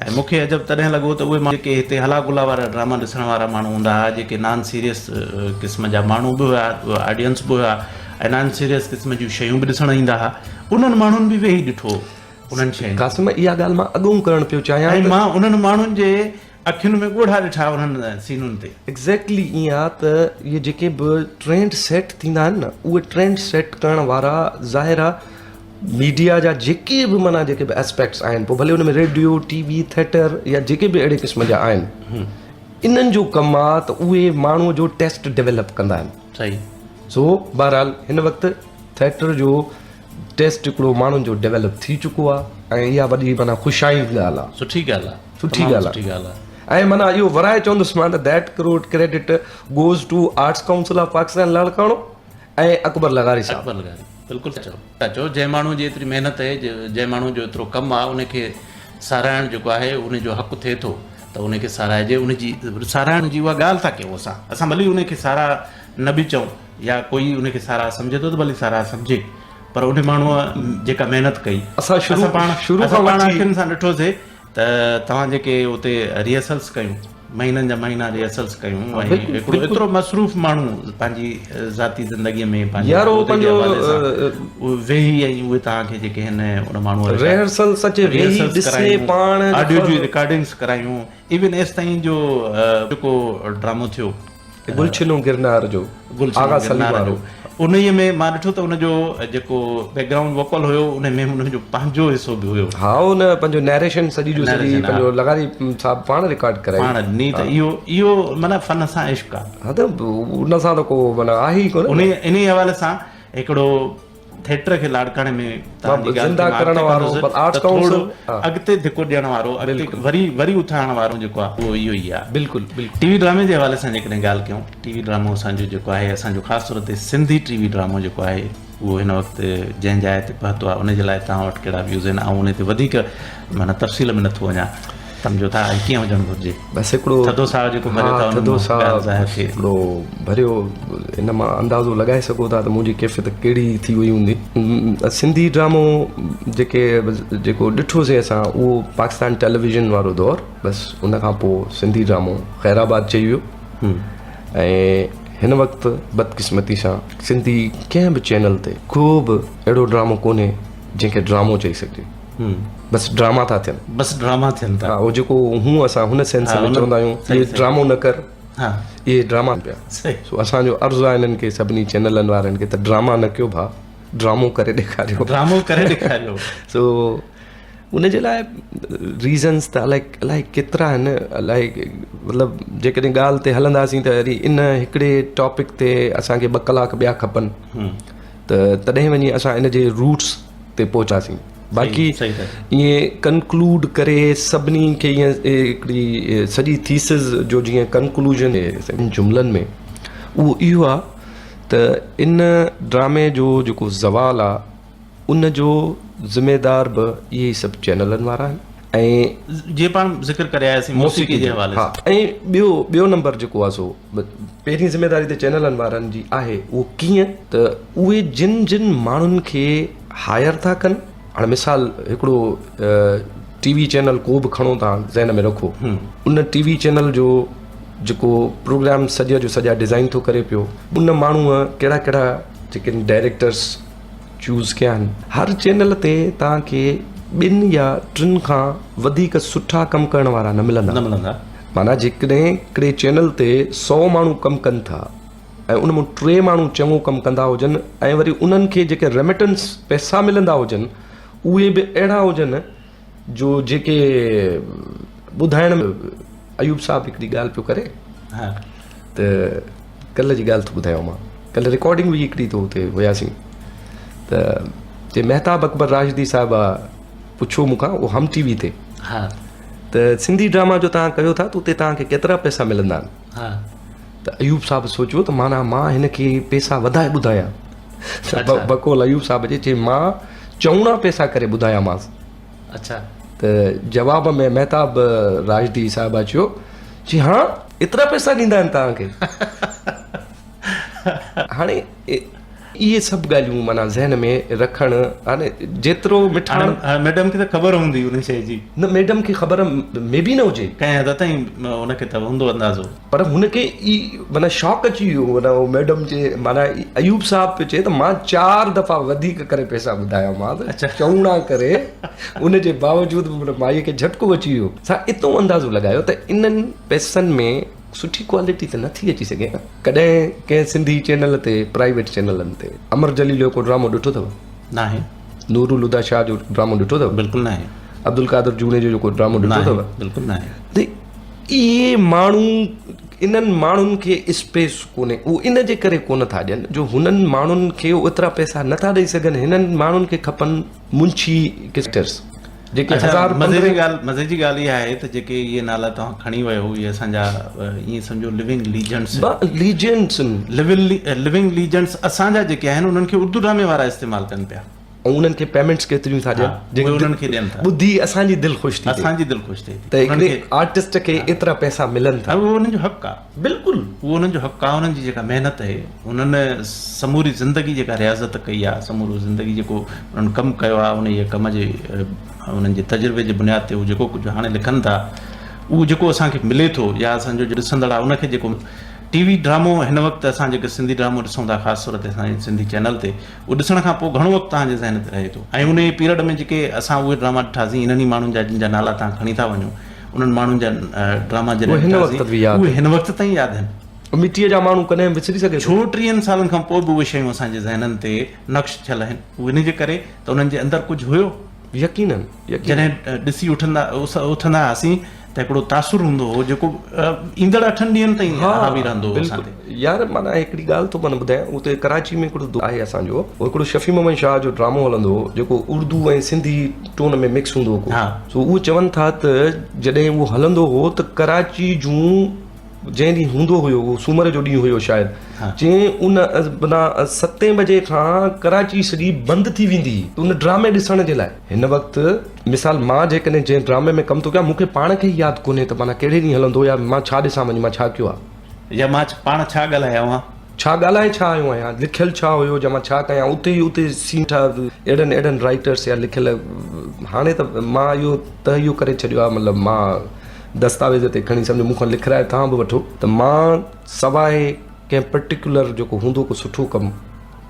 ऐं मूंखे अजब तॾहिं लॻो त उहे जेके हिते हला गुला वारा ड्रामा ॾिसण वारा माण्हू हूंदा हुआ जेके नॉन सीरियस क़िस्म जा माण्हू बि हुआ ऑडियंस बि हुआ ऐं नॉन सीरियस क़िस्म जूं शयूं बि ॾिसण ईंदा हुआ उन्हनि माण्हुनि बि वेही ॾिठो उन्हनि शयुनि कासिम इहा ॻाल्हि मां अॻूं करणु पियो चाहियां ऐं मां उन्हनि माण्हुनि जे अखियुनि में ॻोढ़ा ॾिठा उन्हनि सीनुनि ते एग्ज़ैक्टली ईअं आहे त इहे जेके बि ट्रेंड सेट थींदा आहिनि न उहे ट्रेंड सेट करण वारा ज़ाहिर आहे मीडिया जा जेके बि माना जेके बि एस्पेक्ट्स आहिनि पोइ भले हुन में रेडियो टीवी थिएटर या जेके बि अहिड़े क़िस्म जा आहिनि इन्हनि जो कमु आहे त उहे माण्हूअ जो टेस्ट डेवलप कंदा आहिनि सही सो बहरहाल हिन वक़्तु थिएटर जो टेस्ट हिकिड़ो माण्हुनि जो डेवलप थी चुको आहे ऐं इहा वॾी माना ख़ुशाई ॻाल्हि आहे सुठी ॻाल्हि आहे सुठी ॻाल्हि आहे ऐं माना इहो वराए चवंदुसि मां त that crore credit goes to Arts Council of Pakistan Larkana ऐं अकबर लगारी साहब बिल्कुलु चओ जंहिं माण्हू जी एतिरी महिनत आहे जंहिं माण्हू जो एतिरो कमु आहे उनखे साराइण जेको आहे उनजो हक़ु थिए थो त उनखे साराइजे उनजी साराइण जी उहा ॻाल्हि था कयूं असां भली उनखे सारा न बि चऊं या कोई उनखे सारा सम्झे थो त भली सारा सम्झे पर उन माण्हूअ जेका महिनत कई असां पाण अखियुनि सां ॾिठोसीं त तव्हां जेके उते रिहर्सल्स कयूं महीननि जा महीना रिहर्सल्स कयूं ऐं हिकिड़ो एतिरो मसरूफ़ माण्हू पंहिंजी ज़ाती ज़िंदगीअ में वेही ऐं उहे तव्हांखे जेके आहिनि उन माण्हूअ ऑडियो जी रिकॉर्डिंग्स करायूं इवन एसि ताईं जो जेको ड्रामो थियो गुलछनो गिरनार जो उन्हीअ में मां ॾिठो त उनजो जेको बैकग्राउंड वोकल हुयो उन में उनजो पंहिंजो हिसो बि हुयो हा उन पंहिंजो नैरेशन सॼी जो सॼी पंहिंजो लगारी साहब पाण रिकॉर्ड कराई पाण नी त इहो माना फन सां इश्क आहे हा त उन सां त को माना आहे ई कोन इन हवाले सां हिकिड़ो थिएटर खे लाड़काणे में ज़िंदा करण वारो आर्ट्स काउंसिल अॻिते धिको ॾियण वारो अॻिते वरी उथारण वारो जेको आहे उहो इहो ई आहे बिल्कुलु टीवी ड्रामे जे हवाले सां जेकॾहिं ॻाल्हि कयूं टीवी ड्रामो असांजो जेको आहे असांजो ख़ासि तौर ते सिंधी टीवी ड्रामो जेको आहे उहो हिन वक़्तु जंहिं जाइ ते पहुतो आहे उनजे लाइ तव्हां वटि कहिड़ा व्यूज़ आहिनि ऐं उन ते वधीक माना तफ़सील में नथो वञा सम्झो था ऐं कीअं हुजणु घुरिजे बसि हिकिड़ो थधो साहु जेको थधो साहु हिकिड़ो भरियो इन मां अंदाज़ो लॻाए सघो था त मुंहिंजी कैफ़ियत कहिड़ी थी वई हूंदी सिंधी ड्रामो जेको ॾिठोसीं असां उहो पाकिस्तान टेलीविज़न वारो दौरु बसि उन खां पोइ सिंधी ड्रामो ख़ैराबाद चई वियो ऐं हिन वक़्तु बदकिस्मती सां सिंधी कंहिं बि चैनल ते को बि अहिड़ो ड्रामो कोन्हे जंहिंखे ड्रामो चई सघिजे बसि ड्रामा था थियनि था उहो जेको हूं असां हुन सेंस में चवंदा आहियूं इहे ड्रामो न कर इहे ड्रामा पिया सो असांजो अर्ज़ु आहे हिननि खे सभिनी चैनलनि वारनि खे त ड्रामा न कयो भाउ ड्रामो करे ॾेखारियो सो उनजे लाइ रीज़न्स त अलाए केतिरा आहिनि अलाए मतिलबु जेकॾहिं ॻाल्हि ते हलंदासीं त वरी इन हिकिड़े टॉपिक ते असांखे 2 कलाक ॿिया खपनि त तॾहिं वञी असां इन जे रूट्स ते पहुचासीं बाक़ी ईअं कंक्लूड करे सभिनी खे ईअं हिकिड़ी सॼी थीसिस जो जीअं कंक्लूजन जुमलनि में उहो इहो आहे त इन ड्रामे जो जेको ज़वाल आहे उन जो ज़िम्मेदार बि इहे सभु चैनलनि वारा आहिनि ऐं जीअं पाण ज़िक्र करे आयासीं मौसीक़ी जे हवाले हा ऐं ॿियो नंबर जेको आहे सो पहिरीं ज़िम्मेदारी त चैनलनि वारनि जी आहे उहो कीअं त उहे जिन माण्हुनि खे हायर था कनि हाणे मिसाल हिकिड़ो टीवी चैनल को बि खणो था ज़हन में रखो उन टीवी चैनल जो जेको प्रोग्राम सॼा जो सॼा डिज़ाइन थो करे पियो उन माण्हूअ कहिड़ा जेके डायरेक्टर्स चूज़ कया आहिनि हर चैनल ते तव्हांखे 2 या 3 खां वधीक सुठा कमु करण वारा न मिलंदा माना जेकॾहिं हिकिड़े चैनल ते 100 माण्हू कमु कनि था ऐं उन मां 3 माण्हू चङो कमु कंदा हुजनि ऐं वरी उन्हनि खे जेके रेमिटेंस पैसा मिलंदा हुजनि उहे बि अहिड़ा हुजनि जो जेके ॿुधाइण अयूब साहब हिकिड़ी ॻाल्हि पियो करे हा त कल्ह जी ॻाल्हि थो ॿुधायांव मां कल्ह रिकॉर्डिंग हुई हिकिड़ी तो हुते हुयासीं त जे महताब अकबर राजदी साहिब पुछो मूंखां उहो हम टीवी ते हा त सिंधी ड्रामा जो तव्हां कयो था त उते तव्हांखे केतिरा पैसा मिलंदा आहिनि हा त अयूब साहब सोचियो त माना मां हिनखे पैसा वधाए ॿुधायां त बकोल अयूब साहब जे मां चौणा पैसा करे ॿुधायामांसि अच्छा त जवाब में महताब राजदी साहिब चयो जी हा एतिरा पैसा ॾींदा आहिनि तव्हांखे हाणे इहे सभु ॻाल्हियूं माना ज़हन में रखणु हाणे जेतिरो मिठाण मैडम खे त ख़बर हूंदी उन शइ जी न मैडम खे ख़बर में बि न हुजे कंहिं हद ताईं उनखे त हूंदो अंदाज़ो पर हुनखे ई माना शौक़ु अची वियो माना उहो मैडम जे माना अयूब साहब पियो चए त मां 4 दफ़ा वधीक करे पैसा ॿुधायामांसि अच्छा चौणा करे उनजे बावजूदि माना माईअ खे झटको अची वियो असां एतिरो अंदाज़ो लॻायो त इन्हनि पैसनि में सुठी क्वालिटी त नथी अची सघे न कॾहिं कंहिं सिंधी चैनल ते प्राइवेट चैनलनि ते अमर जलील जो को ड्रामो ॾिठो अथव न आहे नूरुल हुदा शाह जो ड्रामो ॾिठो अथव बिल्कुलु न आहे अब्दुल कादर जूने जो को ड्रामो ॾिठो अथव बिल्कुलु न आहे त इहे माण्हू इन्हनि माण्हुनि खे स्पेस कोन्हे उहो इन जे करे कोन था ॾियनि जो हुननि माण्हुनि खे ओतिरा पैसा नथा ॾेई सघनि हिननि माण्हुनि खे खपनि मुंशी किस्टर्स जेके मज़े जी ॻाल्हि इहा आहे त जेके इहे नाला तव्हां खणी वियो इहे असांजा ईअं सम्झो लिविंग लीजेंड्स लिविंग लीजेंड्स असांजा जेके आहिनि उन्हनि खे उर्दू ड्रामे वारा इस्तेमालु कनि पिया ऐं उन्हनि खे पेमेंट्स केतिरियूं था ॾियनि उन्हनि खे ॾियनि था ॿुधी असांजी दिलि ख़ुशि थी असांजी दिलि ख़ुशि थिए त हिकिड़े आर्टिस्ट खे एतिरा पैसा मिलनि था उहो उन्हनि जो हक़ु आहे बिल्कुलु उहो उन्हनि जो हक़ु आहे उन्हनि जी जेका महिनत आहे उन्हनि समूरी ज़िंदगी जेका रियाज़त कई आहे समूरो ज़िंदगी जेको उन्हनि कमु कयो आहे उन जे कम जे उन्हनि जे तजुर्बे जे बुनियाद ते उहो जेको कुझु हाणे लिखनि था उहो जेको असांखे मिले थो या असांजो ॾिसंदड़ आहे उनखे जेको टीवी ड्रामो हिन वक़्तु असां जेके सिंधी ड्रामो ॾिसूं था ख़ासि तौर ते असांजे सिंधी चैनल ते उहो ॾिसण खां पोइ घणो वक़्तु तव्हांजे ज़हन ते रहे थो ऐं उन पीरियड में जेके असां उहे ड्रामा ॾिठासीं इन्हनि ई माण्हुनि जा जिन जा नाला तव्हां खणी था वञो उन्हनि माण्हुनि जा ड्रामा जॾहिं हिन वक़्तु ताईं यादि आहिनि मिटीअ जा माण्हू कॾहिं विसरी सघे छो 30 सालनि खां पोइ बि उहे शयूं असांजे ज़हननि ते नक्श थियल आहिनि उहे इन जे करे त उन्हनि जे अंदरि कुझु हुयो यकीनन जॾहिं ॾिसी उथंदा हुआसीं त हिकिड़ो तासुर हूंदो हो जेको ईंदड़ 8 ॾींहंनि ताईं हावी रहंदो हो यार माना हिकिड़ी ॻाल्हि थो माना ॿुधायां उते कराची में हिकिड़ो आहे असांजो हिकिड़ो शफ़ी मोहम्मद शाह जो ड्रामो हलंदो हो जेको उर्दू ऐं सिंधी टोन में मिक्स हूंदो हो सो उहो चवनि था त जॾहिं उहो हलंदो हो त कराची जूं जंहिं ॾींहुं हूंदो हुयो उहो सूमर जो ॾींहुं हुयो शायदि जंहिं उन माना 7 बजे खां कराची सॼी बंदि थी वेंदी उन ड्रामे ॾिसण जे लाइ हिन वक़्तु मिसाल मां जेकॾहिं जंहिं ड्रामे में कमु थो कयां मूंखे पाण खे ई यादि कोन्हे त माना कहिड़े ॾींहुं हलंदो या मां छा ॾिसां वञी मां छा कयो आहे या मां पाण छा ॻाल्हायां छा ॻाल्हाए छा आयो आहियां लिखियलु छा हुयो या मां छा कयां उते सीन ठा अहिड़नि राइटर्स या लिखियलु हाणे त मां इहो करे छॾियो आहे मतिलबु मां दस्तावेज़ ते खणी सम्झो मूंखां लिखाए तव्हां बि वठो त मां सवाइ कंहिं पर्टिकुलर जेको हूंदो को सुठो कमु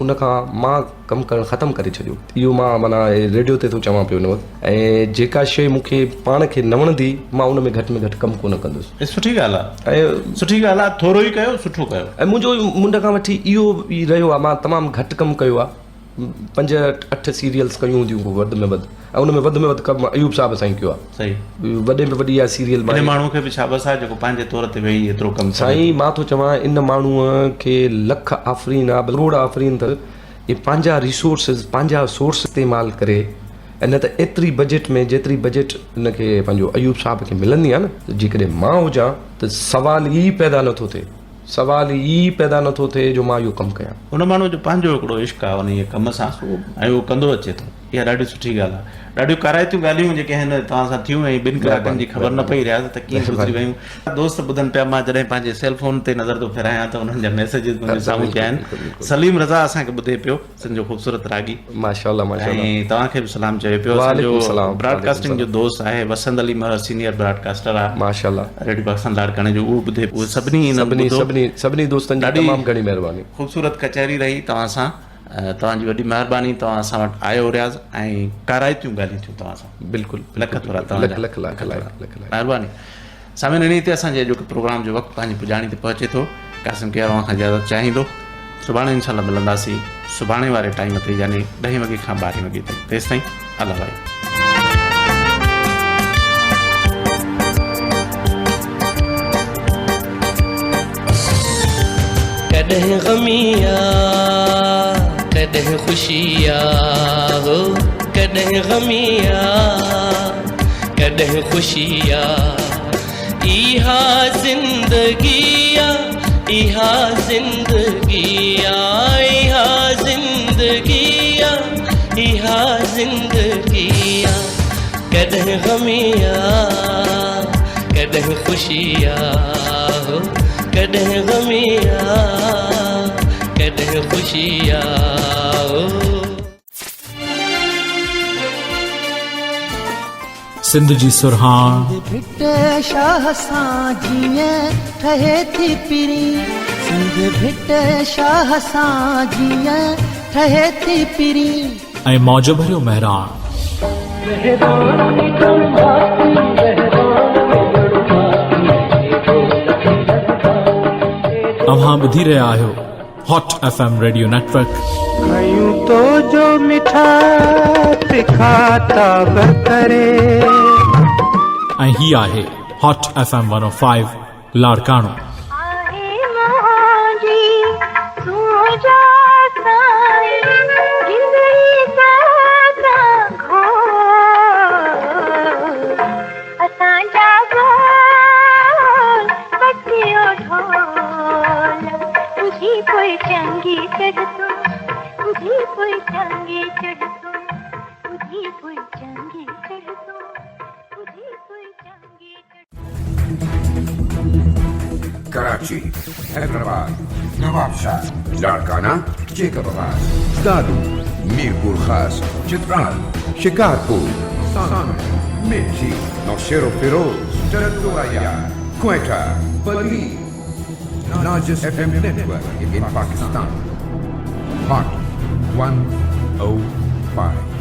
उनखां मां कमु करणु ख़तमु करे छॾियो इहो मां माना रेडियो ते थो चवां पियो हिन वक़्तु ऐं जेका शइ मूंखे पाण खे न वणंदी मां उन में घटि कमु कोन कंदुसि सुठी ॻाल्हि आहे ऐं सुठी ॻाल्हि आहे थोरो ई कयो सुठो कयो ऐं मुंहिंजो मुंड खां वठी इहो ई रहियो आहे मां तमामु घटि कमु कयो आहे 5-8 सीरियल्स कयूं हूंदियूं वधि में वधि ऐं उन में वधि कमु अयूब साहिब सां ई कयो आहे सही वॾे में वॾी आहे सीरियल माण्हू खे बि शाबाश आहे जेको पंहिंजे तौर ते वेही एतिरो कमु साईं मां थो चवां इन माण्हूअ खे लख आफ़रीन आहे करोड़ आफ़रीन अथव इहे पंहिंजा रिसोर्सिस पंहिंजा सोर्स इस्तेमालु करे ऐं न त एतिरी बजट में जेतिरी बजट हिनखे पंहिंजो अयूब साहिब खे मिलंदी आहे न जेकॾहिं मां हुजां त सवाल ई पैदा नथो थिए जो मां इहो कमु कयां उन माण्हू जो पंहिंजो हिकिड़ो इश्क़ आहे उन कम सां ऐं उहो कंदो अचे थो इहा ॾाढी सुठी ॻाल्हि आहे ॾाढियूं काराइतियूं ॻाल्हियूं जेके आहिनि तव्हां सां थियूं ऐं 2 कलाकनि जी ख़बर न पई रहिया त कीअं गुज़री वियूं दोस्त ॿुधनि पिया मां जॾहिं पंहिंजे सेलफोन ते नज़र थो फेरायां त उन्हनि जा मैसेजिस मुंहिंजे साम्हूं पिया आहिनि सलीम रज़ा असांखे ॿुधे पियो सिंध जो ख़ूबसूरत रागी माशाअल्लाह ऐं तव्हांखे बि सलाम चयो पियो असांजो ब्रॉडकास्टिंग जो दोस्त आहे वसंत अली सीनियर ब्रॉडकास्टर आहे माशाअल्लाह रेडियो पाकिस्तान लाड़काणे जो उहो ॿुधे उहे सभिनी दोस्तनि जी तमामु घणी महिरबानी ख़ूबसूरत कचहरी रही तव्हां सां तव्हांजी वॾी महिरबानी तव्हां असां वटि आयो रियाज़ ऐं काराइतियूं ॻाल्हियूं थियूं तव्हां सां बिल्कुलु लख थोरा महिरबानी सामिन इन ते असांजे जेको प्रोग्राम जो वक़्तु पंहिंजी पुॼाणी ते पहुचे थो कासिम केरवा खां इजाज़त चाहींदो सुभाणे इंशाल्लाह मिलंदासीं सुभाणे वारे टाइम ते यानी 10 वॻे खां 12 वॻे ताईं तेसिताईं अल्लाह भाई कॾहिं ग़मिया कॾहिं ख़ुशिया हो कॾहिं ग़मिया कॾहिं ख़ुशिया इहा ज़िंदगिया इहा ज़िंदगिया इहा ज़िंदगिया इहा ज़िंदगिया कॾहिं ग़मिया कॾहिं ख़ुशिया हो कॾहिं ग़मिया कॾहिं ख़ुशिया हो सिंध जी सुरहान भिट शाह सां जीअं ठहे थी पिरी सिंध भिट शाह सां जीअं ठहे थी पिरी ऐं मौज भरियो महिरान अव्हां ॿुधी रहिया आहियो हॉट FM रेडियो नेटवर्क खयूं तो जो मिठा तिखा ताब करे ऐं ही आहे hot FM 105 Larkana Karachi, Hyderabad, Nawabshah, Larkana, Jacobabad, Dadu, Mirpur Khas, Chitral, Shikarpur, San, Mirchi, Nashir Firoz, Jaduraya, Quetta, Bali, largest FM network in Pakistan. Hot 105.